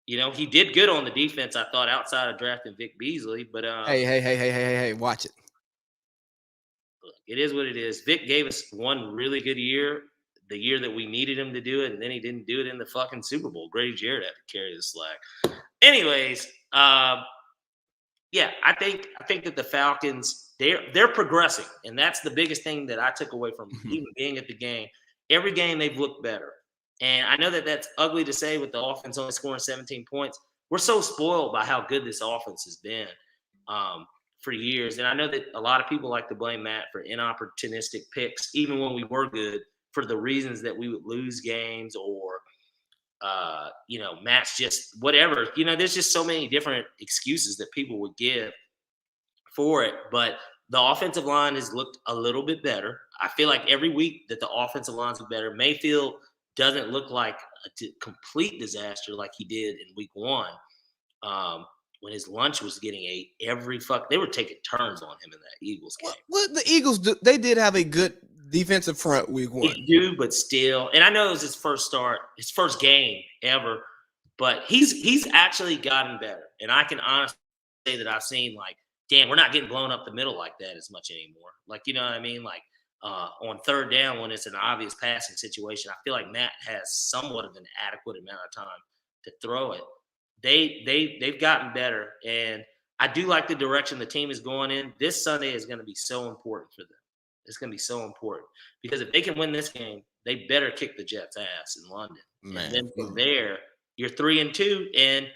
he did good on the defense, I thought, outside of drafting Vic Beasley. But hey, watch it. Look, it is what it is. Vic gave us one really good year, the year that we needed him to do it, and then he didn't do it in the fucking Super Bowl. Grady Jarrett had to carry the slack. Anyways, I think that the Falcons, they're progressing, and that's the biggest thing that I took away from even being at the game. Every game they've looked better, and I know that that's ugly to say with the offense only scoring 17 points. We're so spoiled by how good this offense has been for years, and I know that a lot of people like to blame Matt for inopportunistic picks, even when we were good, for the reasons that we would lose games or Matt's just whatever. There's just so many different excuses that people would give for it. But the offensive line has looked a little bit better. I feel like every week that the offensive lines are better. Mayfield doesn't look like a complete disaster like he did in week 1. when his lunch was getting ate they were taking turns on him in that Eagles game. What the Eagles do? They did have a good defensive front week one. They do, but still, and I know it was his first game ever, but he's actually gotten better. And I can honestly say that I've seen like, damn, we're not getting blown up the middle like that as much anymore. Like, you know what I mean? Like on third down when it's an obvious passing situation, I feel like Matt has somewhat of an adequate amount of time to throw it. They've gotten better, and I do like the direction the team is going in. This Sunday is going to be so important for them. It's going to be so important because if they can win this game, they better kick the Jets' ass in London. Man. And then from there, you're 3-2, and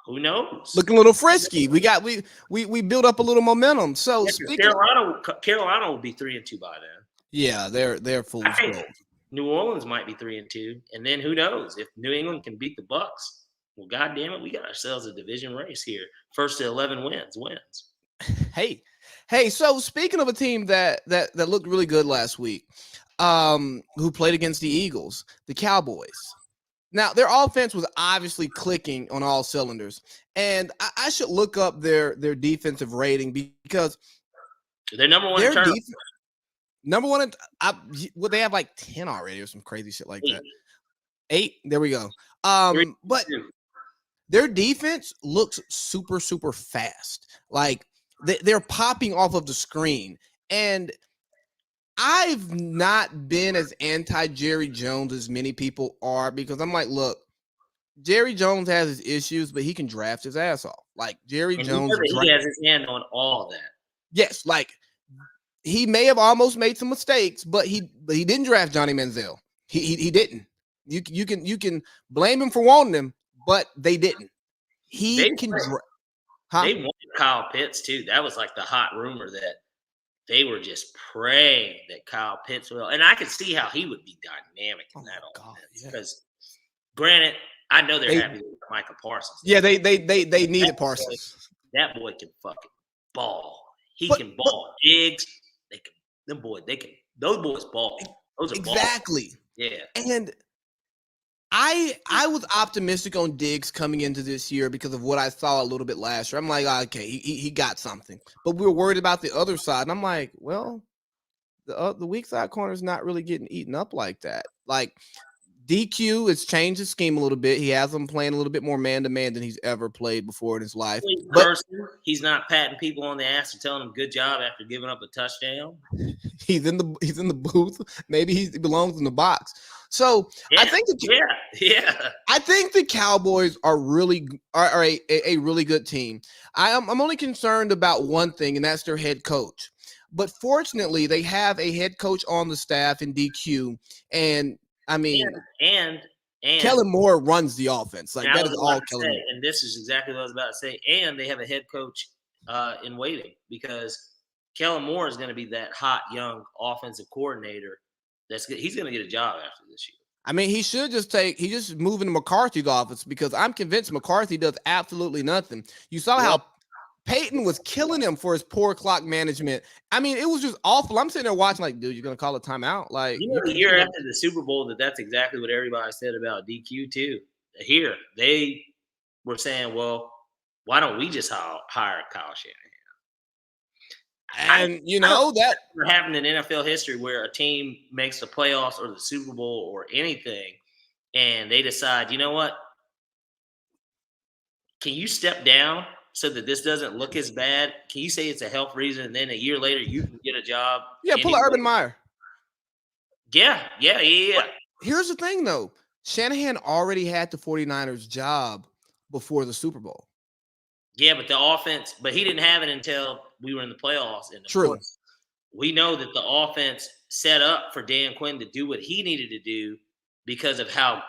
who knows? Looking a little frisky. We built up a little momentum. So Carolina will be 3-2 by then. Yeah, they're full. I think New Orleans might be 3-2, and then who knows if New England can beat the Bucks? Well, goddamn it, we got ourselves a division race here. First to 11 wins. Hey. So speaking of a team that looked really good last week, who played against the Eagles, the Cowboys. Now their offense was obviously clicking on all cylinders, and I should look up their defensive rating because they're number one in turnovers. Number one, they have like 10 already or some crazy shit like that. 8. There we go. But their defense looks super, super fast. Like they're popping off of the screen. And I've not been as anti Jerry Jones as many people are because I'm like, look, Jerry Jones has his issues, but he can draft his ass off. Like Jerry Jones, he has his hand on all of that. Yes, like he may have almost made some mistakes, but he didn't draft Johnny Manziel. He didn't. You can blame him for wanting him, but they didn't. They wanted Kyle Pitts too. That was like the hot rumor that they were just praying that Kyle Pitts will. And I could see how he would be dynamic in that offense. Because granted, I know they're happy with Micah Parsons. Yeah, they needed Parsons. That boy can fucking ball. He can ball. Diggs, those boys ball. Those are exactly. Balls. Yeah. And I was optimistic on Diggs coming into this year because of what I saw a little bit last year. I'm like, okay, he got something. But we were worried about the other side. And I'm like, well, the weak side corner is not really getting eaten up like that. Like DQ has changed his scheme a little bit. He has him playing a little bit more man-to-man than he's ever played before in his life. He's not patting people on the ass and telling them good job after giving up a touchdown. He's in the booth. Maybe he belongs in the box. So yeah, I think I think the Cowboys are a really good team. I'm only concerned about one thing, and that's their head coach. But fortunately, they have a head coach on the staff in DQ, and I mean, and Kellen Moore runs the offense. Like that is all Kellen Moore. And this is exactly what I was about to say. And they have a head coach in waiting because Kellen Moore is going to be that hot young offensive coordinator. He's going to get a job after this year. I mean, he just move into McCarthy's office because I'm convinced McCarthy does absolutely nothing. You saw how Peyton was killing him for his poor clock management. I mean, it was just awful. I'm sitting there watching like, dude, you're going to call a timeout? Like, the year after the Super Bowl, that's exactly what everybody said about DQ too. Here, they were saying, well, why don't we just hire Kyle Shanahan? And that happened in NFL history where a team makes the playoffs or the Super Bowl or anything, and they decide, you know what? Can you step down so that this doesn't look as bad? Can you say it's a health reason, and then a year later you can get a job? Yeah, pull an Urban Meyer. Yeah. But here's the thing, though. Shanahan already had the 49ers job before the Super Bowl. Yeah, but the offense, he didn't have it until we were in the playoffs. And True. We know that the offense set up for Dan Quinn to do what he needed to do because of how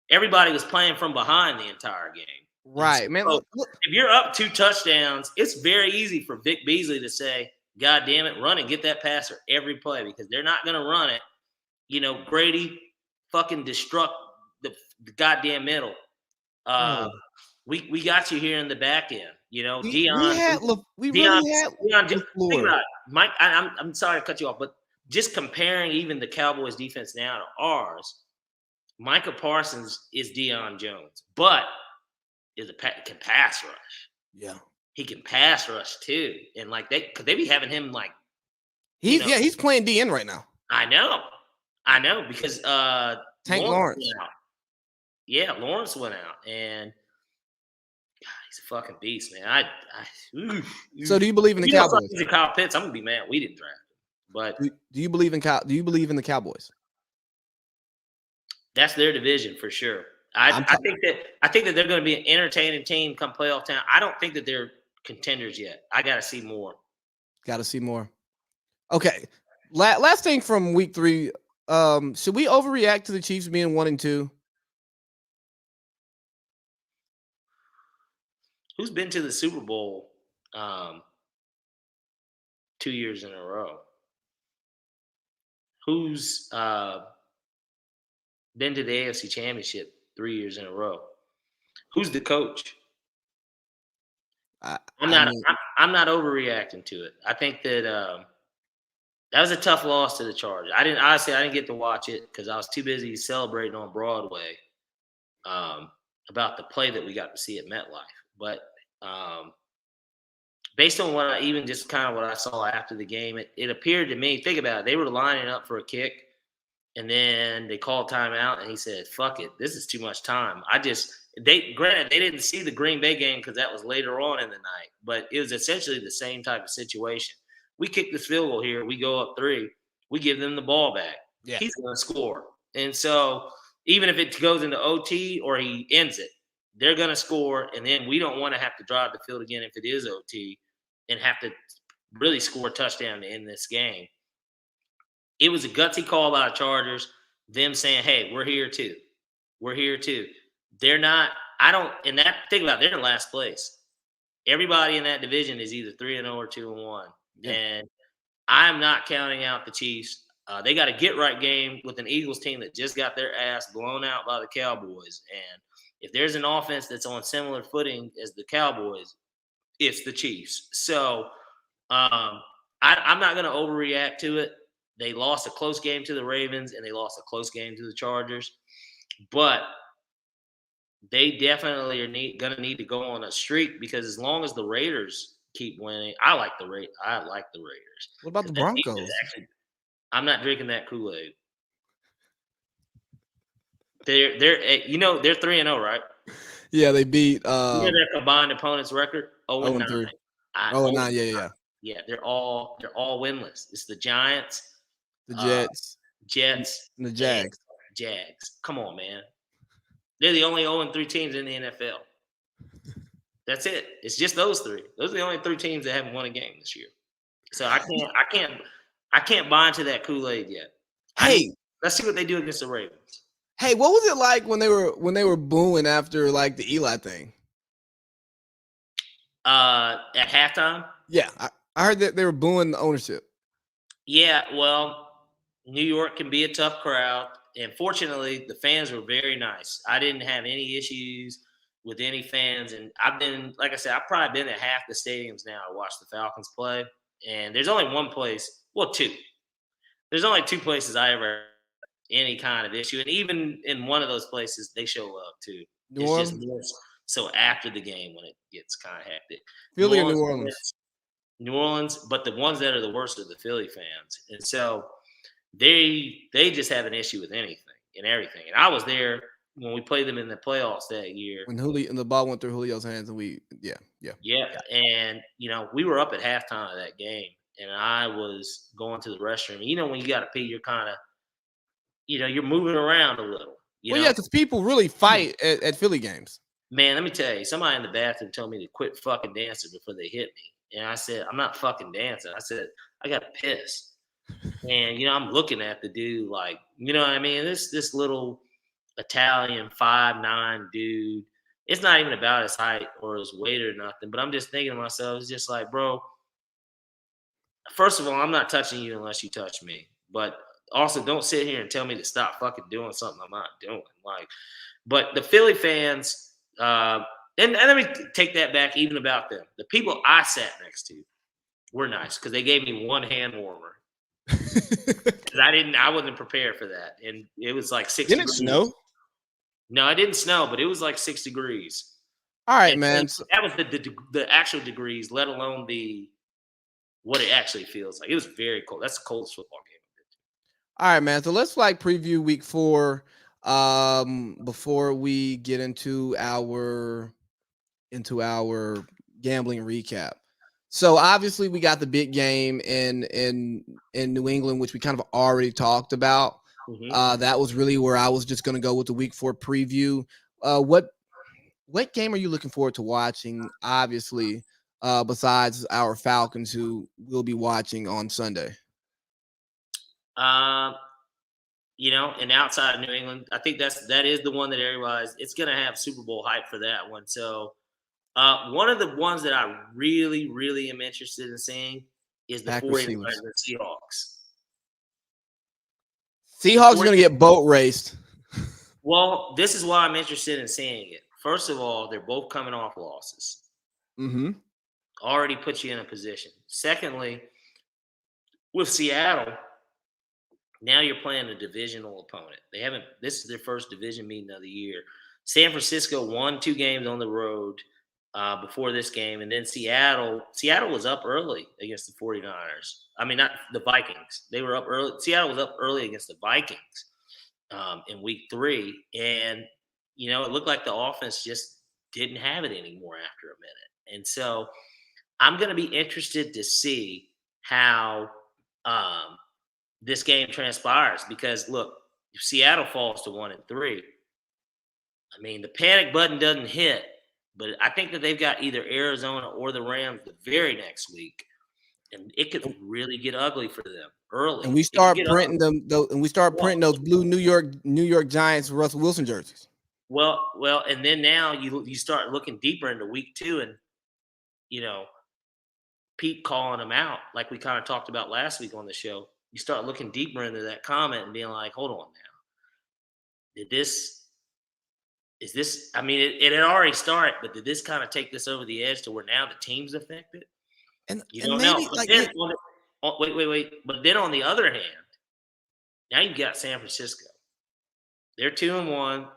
everybody was playing from behind the entire game. Right, so, man. Look, if you're up 2 touchdowns, it's very easy for Vic Beasley to say, God damn it, run and get that passer every play because they're not going to run it. Brady fucking destruct the goddamn middle. We got you here in the back end. Deion. Mike, I'm sorry to cut you off, but just comparing even the Cowboys defense now to ours, Micah Parsons is Deion Jones, but can pass rush. Yeah. He can pass rush too, and like because they be having him like He's playing DN right now. I know because Tank Lawrence Lawrence. went out. Yeah, Lawrence went out, and God, he's a fucking beast, man. So do you believe in the Cowboys? He's a Kyle Pitts, I'm gonna be mad we didn't draft him. But Do you believe in Do you believe in the Cowboys? that's their division for sure. I think that they're going to be an entertaining team come playoff time. I don't think that they're contenders yet. I got to see more. Got to see more. Okay. Last thing from week 3. Should we overreact to the Chiefs being 1-2? Who's been to the Super Bowl 2 years in a row? Who's been to the AFC Championship 3 years in a row? Who's the coach? I'm not overreacting to it. I think that that was a tough loss to the Chargers. I didn't get to watch it because I was too busy celebrating on Broadway about the play that we got to see at MetLife. But based on what I saw after the game, it appeared to me. Think about it. They were lining up for a kick, and then they called timeout, and he said, "Fuck it, this is too much time." Granted, they didn't see the Green Bay game because that was later on in the night, but it was essentially the same type of situation. We kick this field goal here, we go up 3, we give them the ball back. Yeah. He's going to score. And so even if it goes into OT or he ends it, they're going to score, and then we don't want to have to drive the field again if it is OT and have to really score a touchdown to end this game. It was a gutsy call by the Chargers, them saying, hey, we're here too. We're here too. They're not – think about it, they're in last place. Everybody in that division is either 3-0 or 2-1. Yeah. And I'm not counting out the Chiefs. They got a get-right game with an Eagles team that just got their ass blown out by the Cowboys. And if there's an offense that's on similar footing as the Cowboys, it's the Chiefs. So I'm not going to overreact to it. They lost a close game to the Ravens, and they lost a close game to the Chargers. But they definitely are going to need to go on a streak because as long as the Raiders keep winning, I like the Raiders. What about the Broncos? I'm not drinking that Kool-Aid. They're 3-0, right? Yeah, they beat their combined opponents record 0-9. 0-9, yeah. Yeah, they're all winless. It's the Giants, the Jets, and the Jags. Jags. Come on, man. They're the only 0-3 teams in the NFL. That's it. It's just those 3. Those are the only 3 teams that haven't won a game this year. So I can't buy into that Kool-Aid yet. Hey, let's see what they do against the Ravens. Hey, what was it like when they were booing after like the Eli thing? At halftime? Yeah, I heard that they were booing the ownership. Yeah, well, New York can be a tough crowd, and fortunately, the fans were very nice. I didn't have any issues with any fans, and I've probably been at half the stadiums now to watch the Falcons play, and there's only one place, well, 2. There's only 2 places I ever any kind of issue, and even in one of those places, they show love too. New Orleans? Just more so after the game when it gets kind of hectic. Philly or New Orleans? New Orleans, but the ones that are the worst are the Philly fans, and so they just have an issue with anything and everything. And I was there when we played them in the playoffs that year. When the ball went through Julio's hands, and and we were up at halftime of that game, and I was going to the restroom. When you got to pee, you're kind of you're moving around a little. Yeah, because people really fight at Philly games. Man, let me tell you, somebody in the bathroom told me to quit fucking dancing before they hit me. And I said, I'm not fucking dancing. I said, I got to piss. And, I'm looking at the dude like, what I mean? This little Italian 5'9" dude. It's not even about his height or his weight or nothing. But I'm just thinking to myself, it's just like, bro, first of all, I'm not touching you unless you touch me. But also, don't sit here and tell me to stop fucking doing something I'm not doing. But the Philly fans, and let me take that back even about them. The people I sat next to were nice because they gave me one hand warmer. I wasn't prepared for that. And it was like 6 degrees. Didn't it snow? No, it didn't snow, but it was like 6 degrees. All right, And man. that was the actual degrees, let alone what it actually feels like. It was very cold. That's the coldest football game. All right, man. So let's preview week 4 before we get into our gambling recap. So obviously we got the big game in New England, which we kind of already talked about. Mm-hmm. That was really where I was just going to go with the week 4 preview. What game are you looking forward to watching? Obviously, besides our Falcons, who will be watching on Sunday. And outside of New England, I think that is the one that everybody's. It's going to have Super Bowl hype for that one. So, one of the ones that I really, really am interested in seeing is the Packers 49ers Steelers. and Seahawks. Seahawks are going to get boat raced. Well, this is why I'm interested in seeing it. First of all, they're both coming off losses. Mm-hmm. Already puts you in a position. Secondly, with Seattle, now you're playing a divisional opponent. This is their first division meeting of the year. San Francisco won 2 games on the road before this game. And then Seattle was up early against the 49ers. I mean, not the Vikings. They were up early. Seattle was up early against the Vikings in week 3. And, it looked like the offense just didn't have it anymore after a minute. And so I'm going to be interested to see how this game transpires because, look, if Seattle falls to 1-3, I mean, the panic button doesn't hit, but I think that they've got either Arizona or the Rams the very next week, and it could really get ugly for them early. And we start printing those blue New York Giants Russell Wilson jerseys. Well, and then now you start looking deeper into week 2, and Pete calling them out like we kind of talked about last week on the show. You start looking deeper into that comment and being like, hold on now. I mean, it had already started, but did this kind of take this over the edge to where now the team's affected? And you and don't maybe know. Wait. But then on the other hand, now you've got San Francisco. They're 2-1,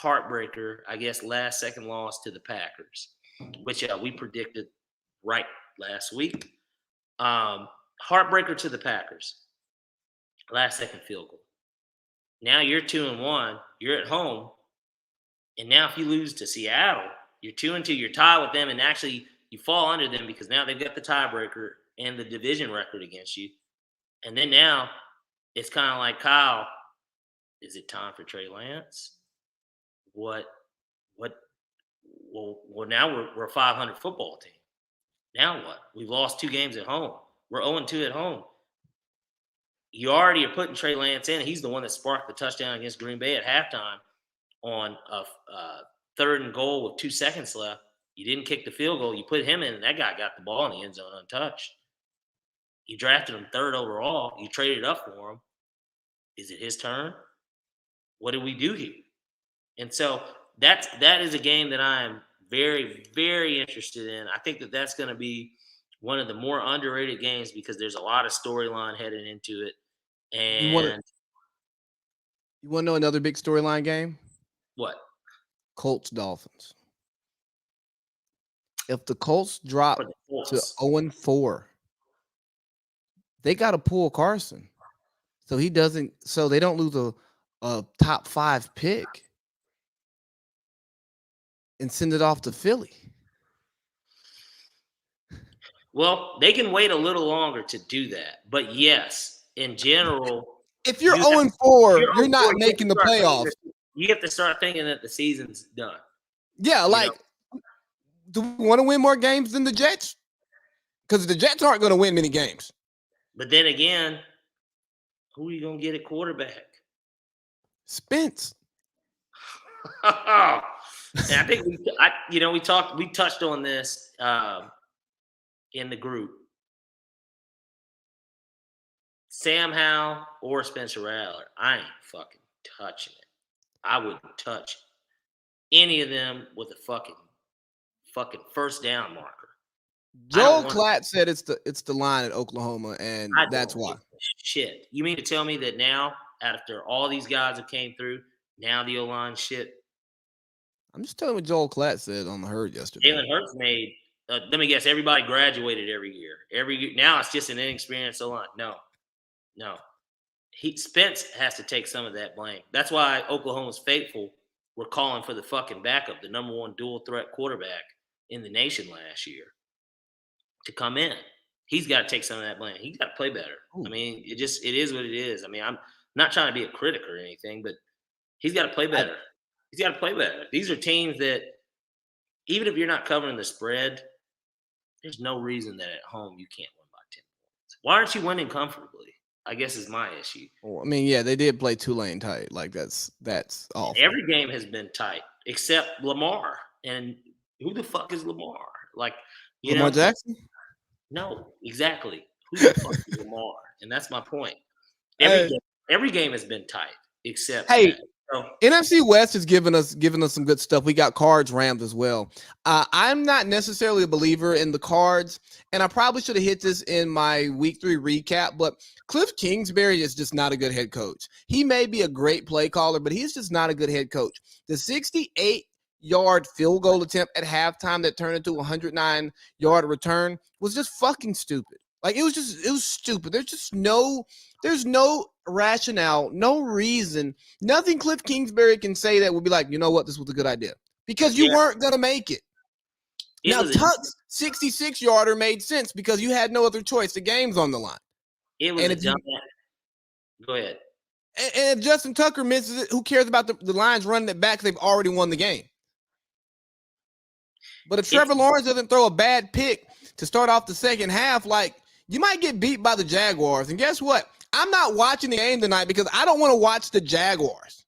heartbreaker, I guess, last second loss to the Packers, which we predicted right last week. Heartbreaker to the Packers. Last second field goal. Now you're 2-1. You're at home. And now if you lose to Seattle, you're 2-2. You're tied with them. And actually, you fall under them because now they've got the tiebreaker and the division record against you. And then now it's kind of like, Kyle, is it time for Trey Lance? Well, now we're a 500 football team. Now what? We've lost 2 games at home. We're 0-2 at home. You already are putting Trey Lance in. He's the one that sparked the touchdown against Green Bay at halftime on a 3rd and goal with 2 seconds left. You didn't kick the field goal. You put him in, and that guy got the ball in the end zone untouched. You drafted him 3rd overall. You traded up for him. Is it his turn? What do we do here? And so that is a game that I am very, very interested in. I think that that's going to be one of the more underrated games because there's a lot of storyline headed into it. And you want to know another big storyline game? What? Colts Dolphins. If the Colts drop to 0-4, they got to pull Carson, so they don't lose a top 5 pick and send it off to Philly. Well, they can wait a little longer to do that. But yes, in general, if you're 0-4, you're not making the playoffs. You have to start thinking that the season's done. Yeah, do we want to win more games than the Jets? Because the Jets aren't going to win many games. But then again, who are you going to get at quarterback? Spence. And I think we touched on this in the group. Sam Howell or Spencer Rattler, I ain't fucking touching it. I wouldn't touch any of them with a fucking first down marker. Joel Klatt said it's the line at Oklahoma, and that's why. Shit. You mean to tell me that now, after all these guys have came through, now the O-line shit? I'm just telling what Joel Klatt said on the herd yesterday. Jalen Hurts made. Let me guess. Everybody graduated every year. Every year now, it's just an inexperienced line. No. Spence has to take some of that blame. That's why Oklahoma's faithful were calling for the fucking backup, the number one dual threat quarterback in the nation last year, to come in. He's got to take some of that blame. He's got to play better. Ooh. I mean, it is what it is. I mean, I'm not trying to be a critic or anything, but he's got to play better. He's got to play better. These are teams that, even if you're not covering the spread, there's no reason that at home you can't win by 10 points. Why aren't you winning comfortably? I guess is my issue. Well, I mean, yeah, they did play Tulane tight. Like that's awful. Every game has been tight except Lamar. And who the fuck is Lamar? Like, Lamar Jackson? No, exactly. Who the fuck is Lamar? And that's my point. Every game has been tight except that. So, NFC West has given us some good stuff. We got Cards, Rams as well. I'm not necessarily a believer in the Cards, and I probably should have hit this in my Week 3 recap, but Cliff Kingsbury is just not a good head coach. He may be a great play caller, but he's just not a good head coach. The 68-yard field goal attempt at halftime that turned into a 109-yard return was just fucking stupid. Like, it was stupid. There's no rationale, no reason, nothing Cliff Kingsbury can say that would be like, you know what, this was a good idea. Because you weren't going to make it. Now, Tuck's 66-yarder made sense because you had no other choice. The game's on the line. It was Go ahead. And if Justin Tucker misses it, who cares about the Lions running it back? They've already won the game. But if Trevor Lawrence doesn't throw a bad pick to start off the second half, like, you might get beat by the Jaguars. And guess what? I'm not watching the game tonight because I don't want to watch the Jaguars.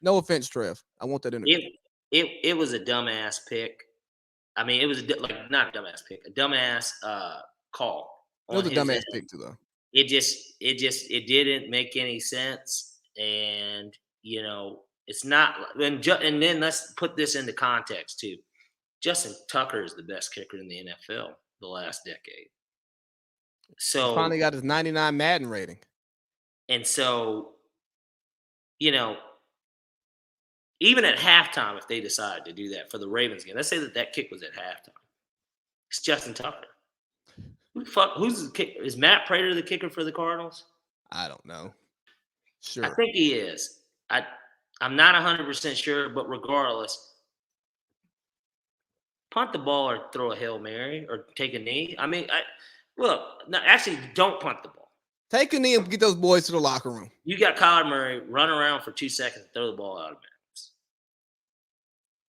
No offense, Trev. I want that interview. It was a dumbass pick. I mean, it was not a dumbass pick, a dumbass call. It was a dumbass pick too, though. It didn't make any sense, and it's not. And then let's put this into context too. Justin Tucker is the best kicker in the NFL the last decade. So he finally got his 99 Madden rating. And so, even at halftime, if they decided to do that for the Ravens game, let's say that kick was at halftime. It's Justin Tucker. Who the fuck? Who's the kicker? Is Matt Prater the kicker for the Cardinals? I don't know. Sure. I think he is. I'm not 100% sure, but regardless, punt the ball or throw a Hail Mary or take a knee. I mean, actually, don't punt the ball. Take a knee and get those boys to the locker room. You got Kyler Murray, run around for 2 seconds and throw the ball out of bounds.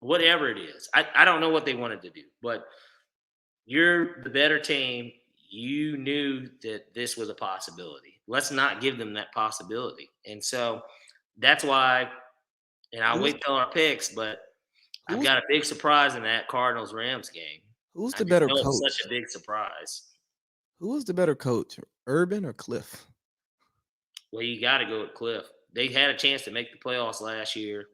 Whatever it is. I don't know what they wanted to do, but you're the better team. You knew that this was a possibility. Let's not give them that possibility. And so that's why, and I'll wait till our picks, but I've got a big surprise in that Cardinals-Rams game. Who's the better coach? It's such a big surprise. Who was the better coach, Urban or Cliff? Well, you got to go with Cliff. They had a chance to make the playoffs last year.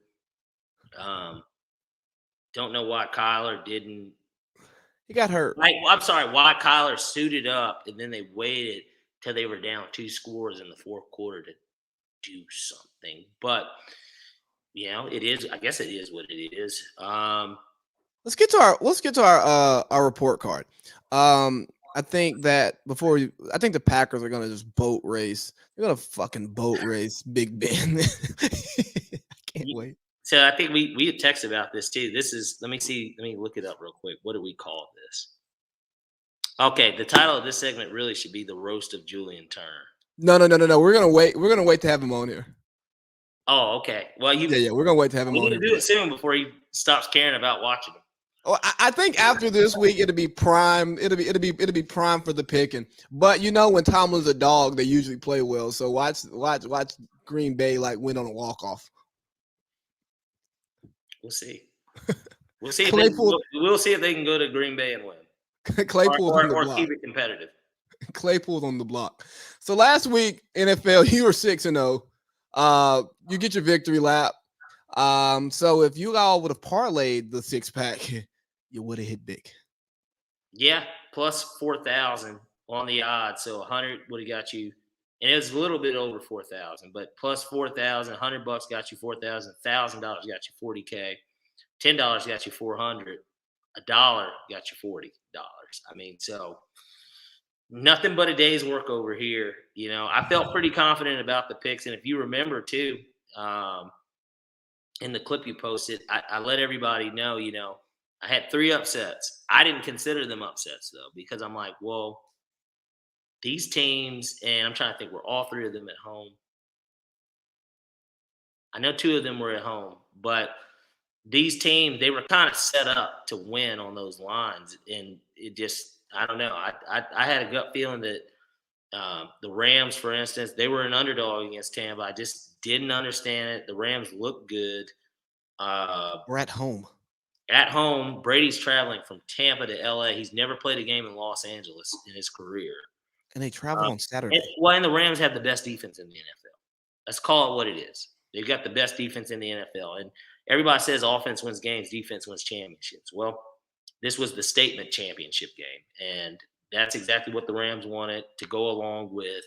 Don't know why Kyler didn't. He got hurt. I'm sorry, why Kyler suited up and then they waited till they were down 2 scores in the fourth quarter to do something. But, it is. I guess it is what it is. Let's get to our report card. I think that I think the Packers are gonna just boat race. They're gonna fucking boat race Big Ben. I can't wait. So I think we had texted about this too. This is let me look it up real quick. What do we call this? Okay, the title of this segment really should be the roast of Julian Turner. No. We're gonna wait to have him on here. Oh, okay. Well, we're gonna wait to have him on. We need to do it soon before he stops caring about watching them. Oh, I think after this week it'll be prime. It'll be prime for the picking. But when Tomlin's a dog, they usually play well. So watch Green Bay win on a walk-off. We'll see. We'll see. We'll see if they can go to Green Bay and win. Claypool's on the block. Keep it competitive. Claypool's on the block. So last week, NFL, you were 6-0. You get your victory lap. So if you all would have parlayed the 6-pack, you would have hit big. Yeah, plus 4,000 on the odds. So 100 would have got you, and it was a little bit over 4,000, but plus 4,000, $100 got you 4,000, $1,000 got you 40K. $10 got you 400. $1 got you $40. I mean, so nothing but a day's work over here. I felt pretty confident about the picks, and if you remember too, in the clip you posted, I let everybody know. I had 3 upsets. I didn't consider them upsets though, because I'm like, well, these teams, and I'm trying to think, were all 3 of them at home? I know 2 of them were at home, but these teams, they were kind of set up to win on those lines, and it just, I don't know. I had a gut feeling that the Rams, for instance, they were an underdog against Tampa. I just didn't understand it. The Rams looked good. We're at home. At home, Brady's traveling from Tampa to LA. He's never played a game in Los Angeles in his career. And they travel on Saturday. And the Rams have the best defense in the NFL. Let's call it what it is. They've got the best defense in the NFL. And everybody says offense wins games, defense wins championships. Well, this was the statement championship game. And that's exactly what the Rams wanted to go along with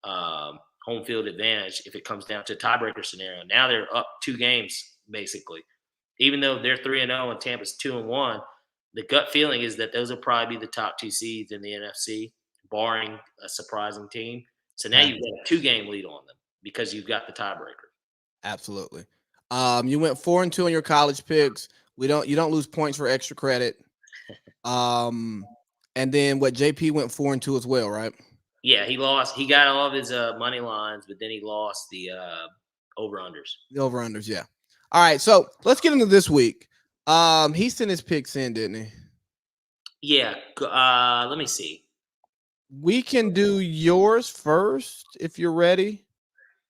home field advantage if it comes down to a tiebreaker scenario. Now they're up 2 games, basically. Even though they're 3-0 and Tampa's 2-1, the gut feeling is that those will probably be the top 2 seeds in the NFC, barring a surprising team. So now you've got a 2-game lead on them because you've got the tiebreaker. Absolutely. You went 4-2 on your college picks. You don't lose points for extra credit. And then JP went 4-2 as well, right? Yeah, he lost. He got all of his money lines, but then he lost the over-unders. The over-unders, yeah. All right, so let's get into this week. He sent his picks in, didn't he? Yeah. Let me see. We can do yours first if you're ready.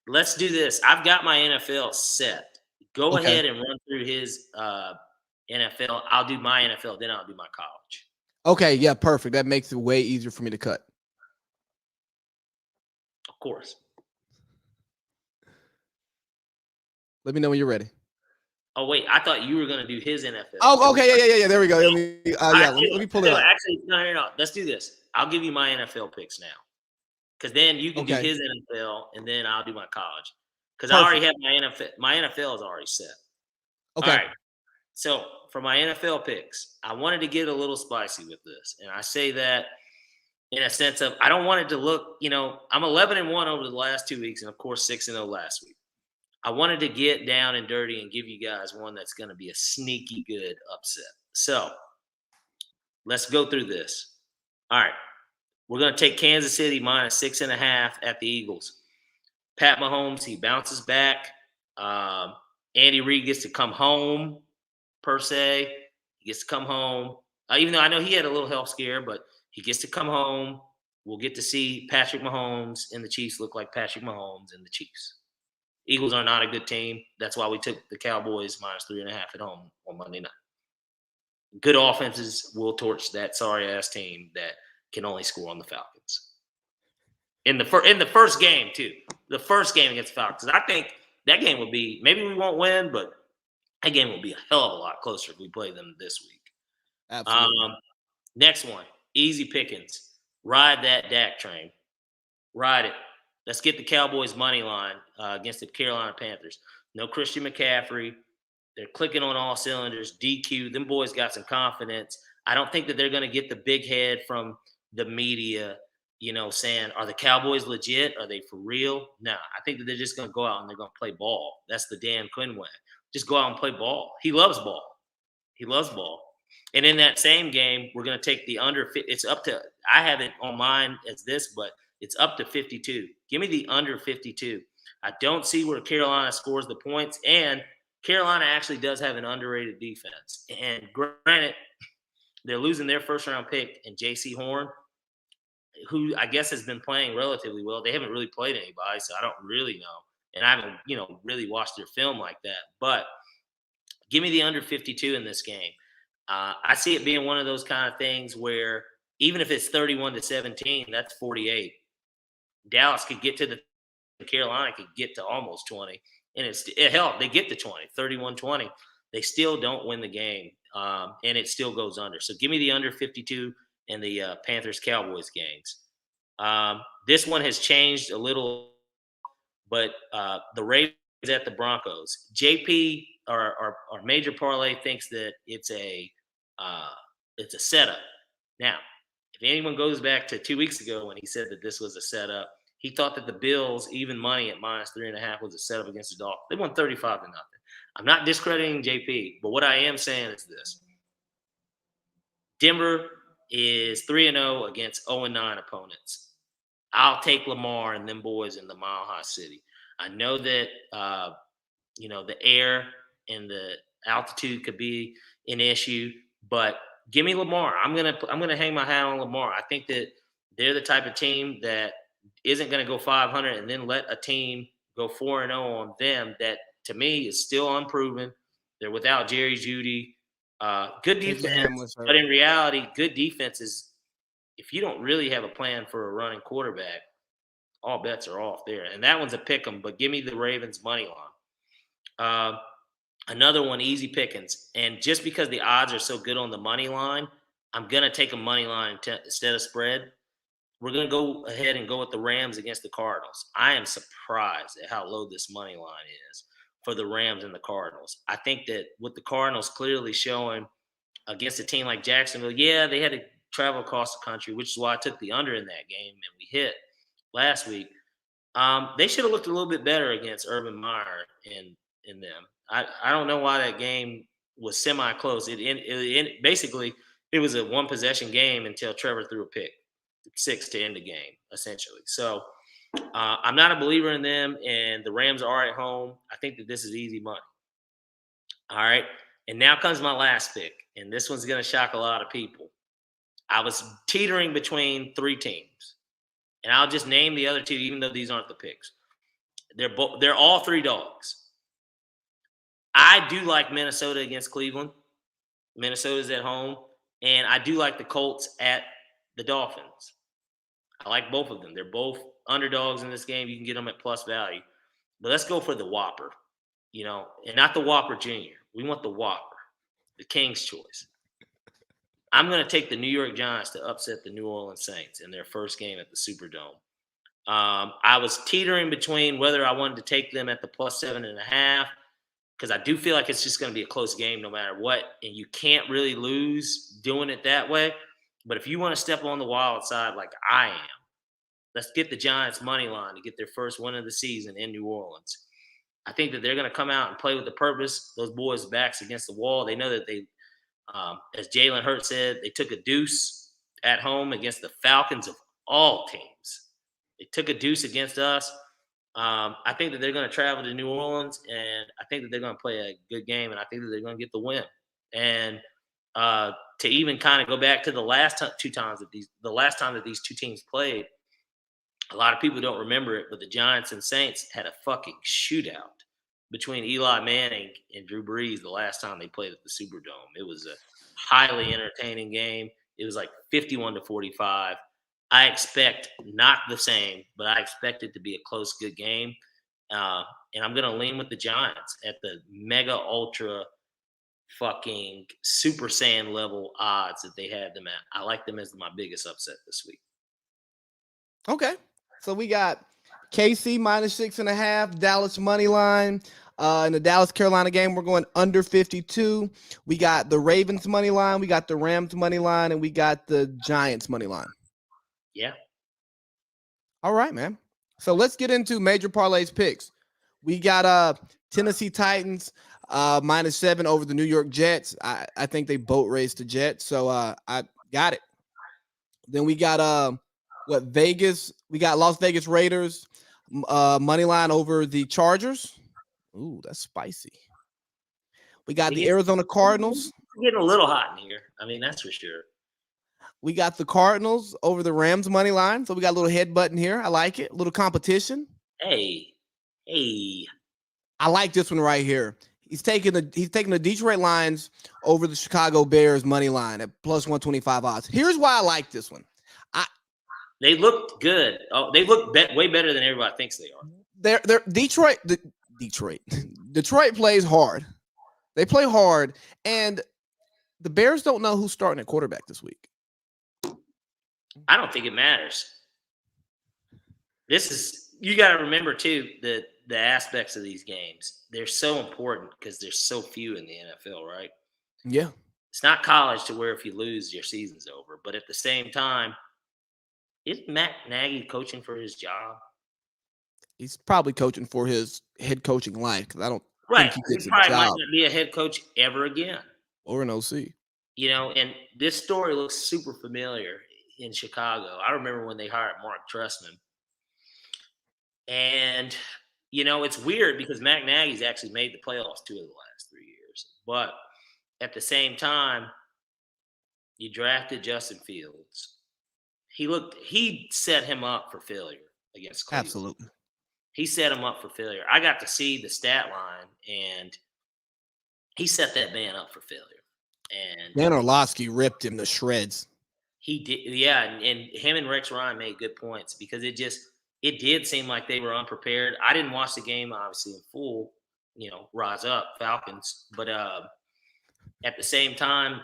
Let's do this. I've got my NFL set. Go ahead and run through his NFL. I'll do my NFL, then I'll do my college. Okay, yeah, perfect. That makes it way easier for me to cut. Of course. Let me know when you're ready. Oh, wait. I thought you were going to do his NFL. Oh, okay. Yeah. There we go. Let me pull it up. Actually, no. Let's do this. I'll give you my NFL picks now. Because then you can do his NFL, and then I'll do my college. Because I already have my NFL. My NFL is already set. Okay. All right. So for my NFL picks, I wanted to get a little spicy with this. And I say that in a sense of I don't want it to look, I'm 11-1 over the last 2 weeks, and of course 6-0 last week. I wanted to get down and dirty and give you guys one that's going to be a sneaky good upset. So let's go through this. All right. We're going to take Kansas City minus 6.5 at the Eagles. Pat Mahomes, he bounces back. Andy Reid gets to come home, per se. He gets to come home. Even though I know he had a little health scare, but he gets to come home. We'll get to see Patrick Mahomes and the Chiefs look like Patrick Mahomes and the Chiefs. Eagles are not a good team. That's why we took the Cowboys minus 3.5 at home on Monday night. Good offenses will torch that sorry-ass team that can only score on the Falcons. In the first game, too. The first game against the Falcons. I think that game will be – maybe we won't win, but that game will be a hell of a lot closer if we play them this week. Absolutely. Next one, easy pickings. Ride that Dak train. Ride it. Let's get the Cowboys' money line against the Carolina Panthers. No Christian McCaffrey. They're clicking on all cylinders. DQ. Them boys got some confidence. I don't think that they're going to get the big head from the media, saying, are the Cowboys legit? Are they for real? No, I think that they're just going to go out and they're going to play ball. That's the Dan Quinn way. Just go out and play ball. He loves ball. He loves ball. And in that same game, we're going to take the under. It's up to, I have it on mine as this, but it's up to 52. Give me the under 52. I don't see where Carolina scores the points. And Carolina actually does have an underrated defense. And granted, they're losing their first-round pick in J.C. Horn, who I guess has been playing relatively well. They haven't really played anybody, so I don't really know. And I haven't, really watched their film like that. But give me the under 52 in this game. I see it being one of those kind of things where even if it's 31-17, that's 48. Dallas could get to Carolina could get to almost 20. And hell, they get to 20, 31-20. They still don't win the game. And it still goes under. So give me the under 52 in the Panthers-Cowboys games. This one has changed a little, but the Ravens at the Broncos. JP our major parlay thinks that it's a setup. Now, if anyone goes back to 2 weeks ago when he said that this was a setup, he thought that the Bills even money at -3.5 was a setup against the Dolphins. They won 35-0. I'm not discrediting JP, but what I am saying is this: Denver is 3-0 against 0-9 opponents. I'll take Lamar and them boys in the Mile High City. I know that the air and the altitude could be an issue, but give me Lamar. I'm gonna hang my hat on Lamar. I think that they're the type of team that isn't gonna go 500 and then let a team go 4-0 on them. That to me is still unproven. They're without Jerry Jeudy. Good defense, but in reality, good defense is if you don't really have a plan for a running quarterback, all bets are off there. And that one's a pick 'em, but give me the Ravens money line. Another one, easy pickings. And just because the odds are so good on the money line, I'm going to take a money line instead of spread. We're going to go ahead and go with the Rams against the Cardinals. I am surprised at how low this money line is for the Rams and the Cardinals. I think that with the Cardinals clearly showing against a team like Jacksonville, yeah, they had to travel across the country, which is why I took the under in that game, and we hit last week. They should have looked a little bit better against Urban Meyer and them. I don't know why that game was semi-close. Basically, it was a one-possession game until Trevor threw a pick, 6 to end the game, essentially. So I'm not a believer in them, and the Rams are at home. I think that this is easy money. All right, and now comes my last pick, and this one's going to shock a lot of people. I was teetering between 3 teams, and I'll just name the other 2, even though these aren't the picks. They're all 3 dogs. I do like Minnesota against Cleveland. Minnesota's at home. And I do like the Colts at the Dolphins. I like both of them. They're both underdogs in this game. You can get them at plus value. But let's go for the Whopper, and not the Whopper Jr. We want the Whopper, the King's choice. I'm going to take the New York Giants to upset the New Orleans Saints in their first game at the Superdome. I was teetering between whether I wanted to take them at the plus 7.5, because I do feel like it's just going to be a close game no matter what, and you can't really lose doing it that way. But if you want to step on the wild side like I am, let's get the Giants money line to get their first win of the season in New Orleans. I think that they're going to come out and play with the purpose. Those boys' backs against the wall. They know that they, as Jalen Hurts said, they took a deuce at home against the Falcons of all teams. They took a deuce against us. I think that they're going to travel to New Orleans, and I think that they're going to play a good game, and I think that they're going to get the win. And to even kind of go back to the last time that these 2 teams played, a lot of people don't remember it, but the Giants and Saints had a fucking shootout between Eli Manning and Drew Brees the last time they played at the Superdome. It was a highly entertaining game. It was like 51-45. I expect not the same, but I expect it to be a close, good game. And I'm going to lean with the Giants at the mega, ultra, fucking Super Saiyan level odds that they had them at. I like them as my biggest upset this week. Okay. So we got KC -6.5, Dallas money line. In the Dallas Carolina game, we're going under 52. We got the Ravens money line, we got the Rams money line, and we got the Giants money line. Yeah. All right, man. So let's get into major parlays picks. We got Tennessee Titans -7 over the New York Jets. I think they boat raced the Jets, so I got it. Then we got Vegas. We got Las Vegas Raiders money line over the Chargers. Ooh, that's spicy. We got the Arizona Cardinals. Getting a little hot in here. I mean, that's for sure. We got the Cardinals over the Rams money line. So we got a little headbutting here. I like it. A little competition. Hey. I like this one right here. He's taking the Detroit Lions over the Chicago Bears money line at plus 125 odds. Here's why I like this one. They looked good. Oh, they look way better than everybody thinks they are. They're Detroit plays hard. They play hard, and the Bears don't know who's starting at quarterback this week. I don't think it matters. You got to remember too that the aspects of these games, they're so important because there's so few in the NFL, right? Yeah, It's not college to where if you lose, your season's over. But at the same time, isn't Matt Nagy coaching for his job? he's probably coaching for his head coaching life because I don't Right. think he He gets a probably might job not be a head coach ever again. or an OC. And this story looks super familiar in Chicago. I remember when they hired Mark Trestman. And, it's weird because Matt Nagy's actually made the playoffs 2 of the last 3 years. But at the same time, you drafted Justin Fields. He set him up for failure against Cleveland. Absolutely. He set him up for failure. I got to see the stat line, and he set that man up for failure. And Dan Orlovsky ripped him to shreds. he did, yeah, and him and Rex Ryan made good points because it did seem like they were unprepared. I didn't watch the game obviously in full, rise up Falcons, but at the same time,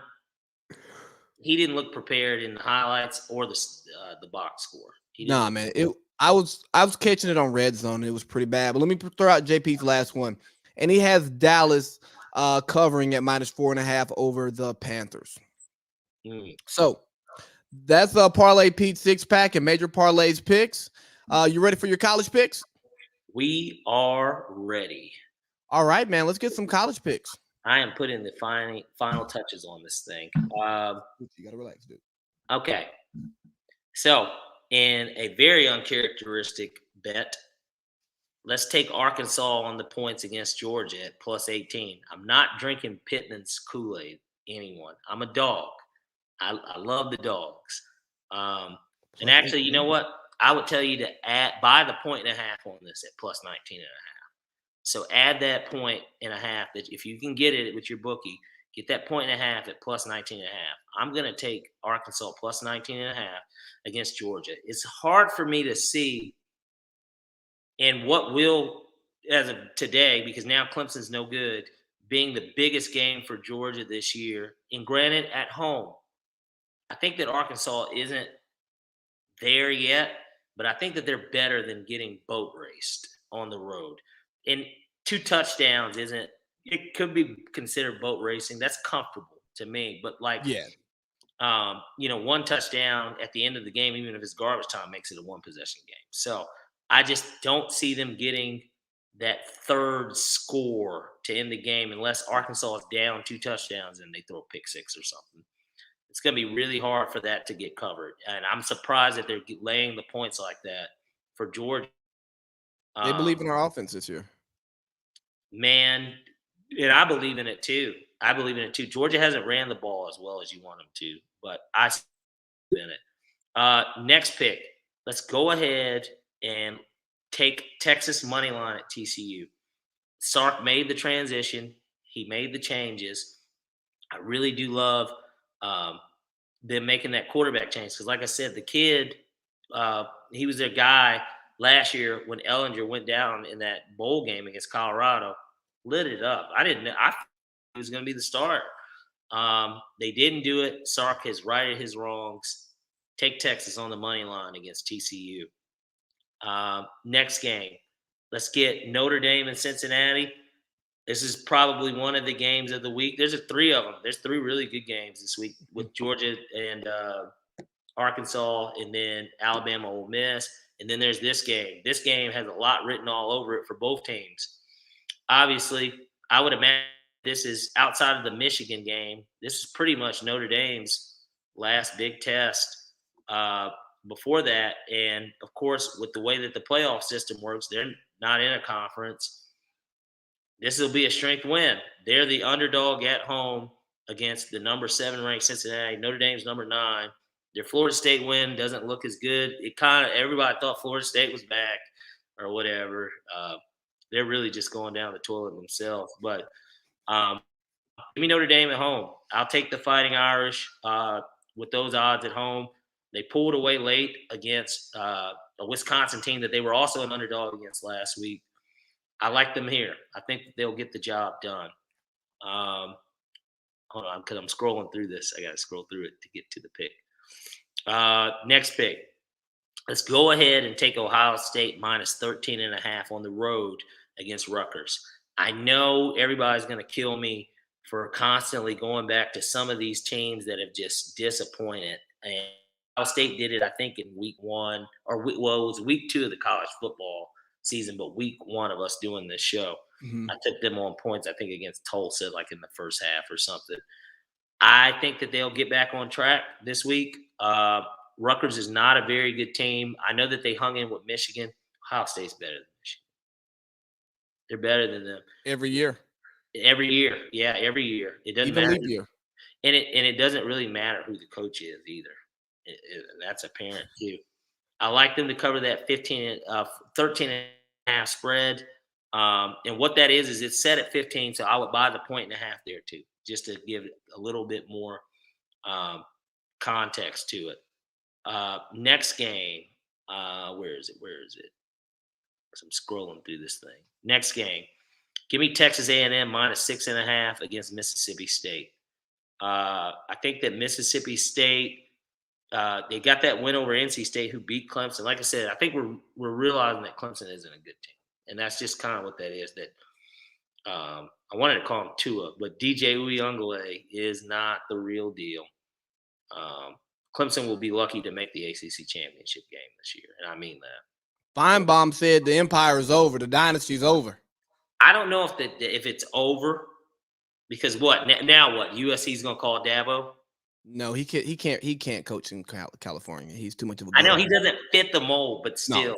he didn't look prepared in the highlights or the box score. He didn't. Nah, man. I was catching it on Red Zone. And it was pretty bad. But let me throw out JP's last one, and he has Dallas covering at -4.5 over the Panthers. So that's a Parlay Pete 6-pack and Major Parlays picks. You ready for your college picks? We are ready. All right, man. Let's get some college picks. I am putting the final touches on this thing. You gotta relax, dude. Okay. So, in a very uncharacteristic bet, let's take Arkansas on the points against Georgia at +18. I'm not drinking Pittman's Kool-Aid, anyone. I'm a dog. I love the dogs. And actually, you know what? I would tell you to buy the 1.5 on this at +19.5. So add that 1.5 that if you can get it with your bookie, get that 1.5 at +19.5. I'm going to take Arkansas +19.5 against Georgia. It's hard for me to see in what will, as of today, because now Clemson's no good, being the biggest game for Georgia this year. And granted, at home, I think that Arkansas isn't there yet, but I think that they're better than getting boat raced on the road. And 2 touchdowns it could be considered boat racing. That's comfortable to me. But Yeah. 1 touchdown at the end of the game, even if it's garbage time, makes it a 1-possession game. So I just don't see them getting that third score to end the game unless Arkansas is down 2 touchdowns and they throw a pick 6 or something. It's going to be really hard for that to get covered. And I'm surprised that they're laying the points like that for Georgia. They believe in our offense this year. Man, and I believe in it too. Georgia hasn't ran the ball as well as you want them to, but I believe in it. Next pick. Let's go ahead and take Texas money line at TCU. Sark made the transition. He made the changes. I really do love them making that quarterback change because, like I said, the kid, he was their guy last year when Ellinger went down in that bowl game against Colorado, lit it up. I thought he was going to be the starter. They didn't do it. Sark has righted his wrongs. Take Texas on the money line against TCU. Next game, let's get Notre Dame and Cincinnati. This is probably one of the games of the week. There's 3 of them. There's 3 really good games this week with Georgia and Arkansas, and then Alabama, Ole Miss, and then there's this game. This game has a lot written all over it for both teams. Obviously, I would imagine this is outside of the Michigan game. This is pretty much Notre Dame's last big test before that. And, of course, with the way that the playoff system works, they're not in a conference. This will be a strength win. They're the underdog at home against the number 7 ranked Cincinnati. Notre Dame's number 9. Their Florida State win doesn't look as good. Everybody thought Florida State was back or whatever. They're really just going down the toilet themselves. But give me Notre Dame at home. I'll take the Fighting Irish with those odds at home. They pulled away late against a Wisconsin team that they were also an underdog against last week. I like them here. I think they'll get the job done. Hold on, because I'm scrolling through this. I got to scroll through it to get to the pick. Next pick. Let's go ahead and take Ohio State minus 13.5 on the road against Rutgers. I know everybody's going to kill me for constantly going back to some of these teams that have just disappointed. And Ohio State did it, I think, in week one, it was week 2 of the college football season, but week 1 of us doing this show. Mhm. I took them on points, I think, against Tulsa, like in the first half or something. I think that they'll get back on track this week. Rutgers is not a very good team. I know that they hung in with Michigan. Ohio State's better than Michigan. They're better than them Every year, every year. Yeah, every year. It doesn't even matter, leap year. and it doesn't really matter who the coach is either. That's apparent too. I like them to cover that 13 and a half spread. And what that is it's set at 15, so I would buy the 1.5 there too, just to give a little bit more context to it. Next game, where is it? I'm scrolling through this thing. Next game, give me Texas A&M minus 6.5 against Mississippi State. I think that Mississippi State, they got that win over NC State, who beat Clemson. Like I said, I think we're realizing that Clemson isn't a good team, and that's just kind of what that is. That I wanted to call him Tua, but DJ Uyunglele is not the real deal. Clemson will be lucky to make the ACC championship game this year, and I mean that. Feinbaum said the empire is over, the dynasty's over. I don't know if it's over, because what now? What USC's gonna call Dabo? No, he can't coach in California. He's too much of a. I know he doesn't fit the mold, but still, no,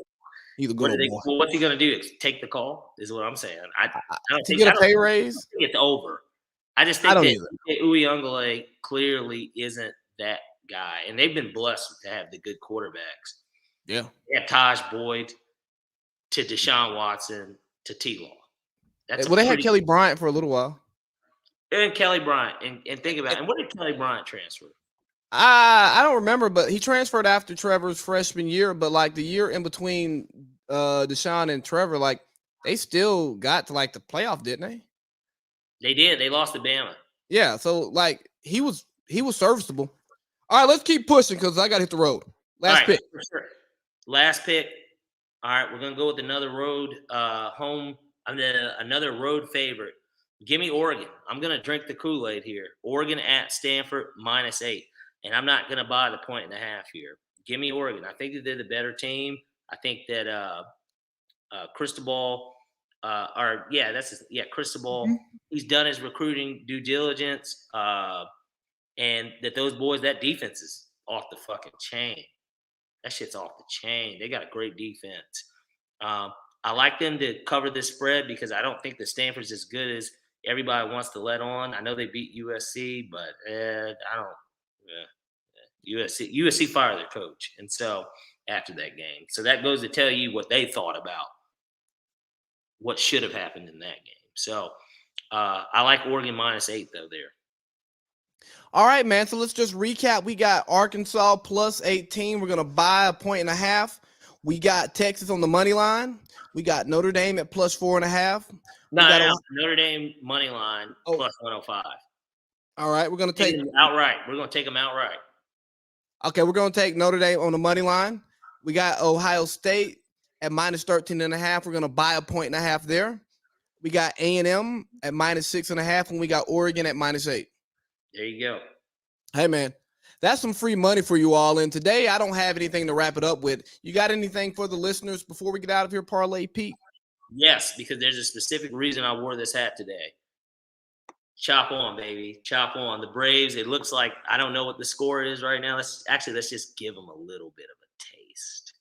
he's a good old boy. What's he gonna do? Take the call? Is what I'm saying. I don't to get a pay raise. I think it's over. I just think that Uyunglele clearly isn't that guy, and they've been blessed to have the good quarterbacks. Yeah, they have Taj Boyd to Deshaun Watson to T-Law. They had Kelly Bryant for a little while. And Kelly Bryant, and think about it. And what did Kelly Bryant transfer? I don't remember, but he transferred after Trevor's freshman year. But like the year in between Deshaun and Trevor, like they still got to like the playoff, didn't they? They did. They lost to Bama. Yeah, so like he was serviceable. All right, let's keep pushing because I got to hit the road. Last pick. For sure. Last pick. All right, we're gonna go with another road home. Another road favorite. Give me Oregon. I'm going to drink the Kool-Aid here. Oregon at Stanford -8. And I'm not going to buy the 1.5 here. Give me Oregon. I think that they're the better team. I think that Cristobal, Cristobal, he's done his recruiting due diligence. And that those boys, that defense is off the fucking chain. That shit's off the chain. They got a great defense. I like them to cover this spread because I don't think that Stanford's as good as everybody wants to let on. I know they beat USC, but I don't. USC fired their coach, and so after that game, so that goes to tell you what they thought about what should have happened in that game. So I like Oregon -8 though there. All right, man. So let's just recap. We got Arkansas +18. We're gonna buy 1.5. We got Texas on the money line. We got Notre Dame at +4.5. Notre Dame money line +105. All right, we're gonna take them outright. We're gonna take them outright. Okay, we're gonna take Notre Dame on the money line. We got Ohio State at -13.5. We're gonna buy 1.5 there. We got A&M at -6.5, and we got Oregon at -8. There you go. Hey, man. That's some free money for you all. And today, I don't have anything to wrap it up with. You got anything for the listeners before we get out of here, Parlay Pete? Yes, because there's a specific reason I wore this hat today. Chop on, baby. Chop on. The Braves, it looks like, I don't know what the score is right now. Let's just give them a little bit of a taste.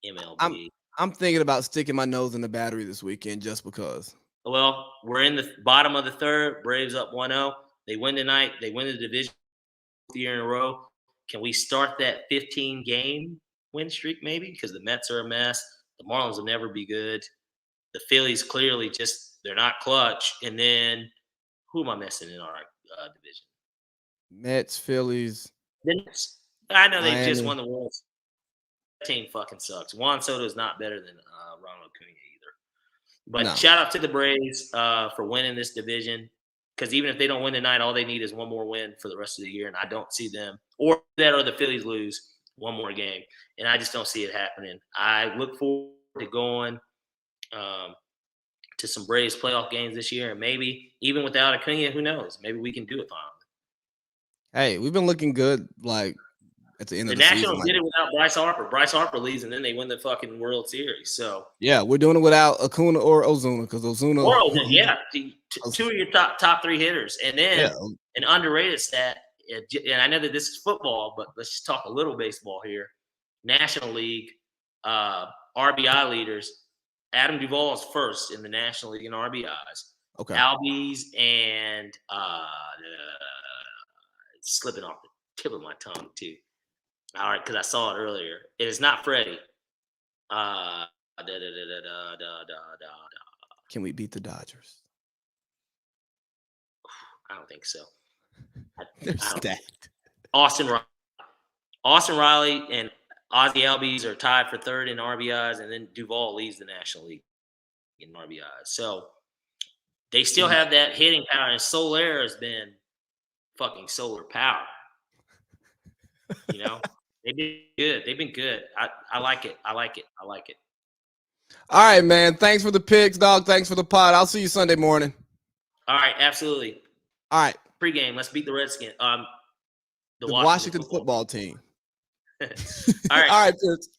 MLB. I'm thinking about sticking my nose in the battery this weekend just because. Well, we're in the bottom of the third. Braves up 1-0. They win tonight. They win the division year in a row. Can we start that 15-game win streak maybe? Because the Mets are a mess. The Marlins will never be good. The Phillies clearly they're not clutch. And then who am I missing in our division? Mets, Phillies. I know they just won the World Series. That team fucking sucks. Juan Soto is not better than Ronald Acuna either. But shout out to the Braves for winning this division. Because even if they don't win tonight, all they need is one more win for the rest of the year. And I don't see them, or the Phillies lose. one more game, and I just don't see it happening. I look forward to going to some Braves playoff games this year, and maybe even without Acuna, who knows? Maybe we can do it finally. Hey, we've been looking good, like at the end The of the season. Nationals Like, did it without Bryce Harper. Bryce Harper leaves, and then they win the fucking World Series. So yeah, we're doing it without Acuna or Ozuna because Ozuna. yeah, two of your top three hitters, and then Yeah. an underrated stat. And I know that this is football, but let's just talk a little baseball here. National League RBI leaders. Adam Duvall is first in the National League in RBIs. Okay. Albies and it's slipping off the tip of my tongue too. All right, because I saw it earlier. It is not Freddie. Can we beat the Dodgers? I don't think so. They're stacked. Austin Riley and Ozzie Albies are tied for third in RBIs, and then Duvall leads the National League in RBIs. So they still have that hitting power, and Soler has been fucking solar power. You know, they've been good. They've been good. I like it. I like it. I like it. All right, man. Thanks for the picks, dog. Thanks for the pod. I'll see you Sunday morning. All right, absolutely. All right. Pre-game, let's beat the Redskins. The Washington football team. All right. All right, Fitz.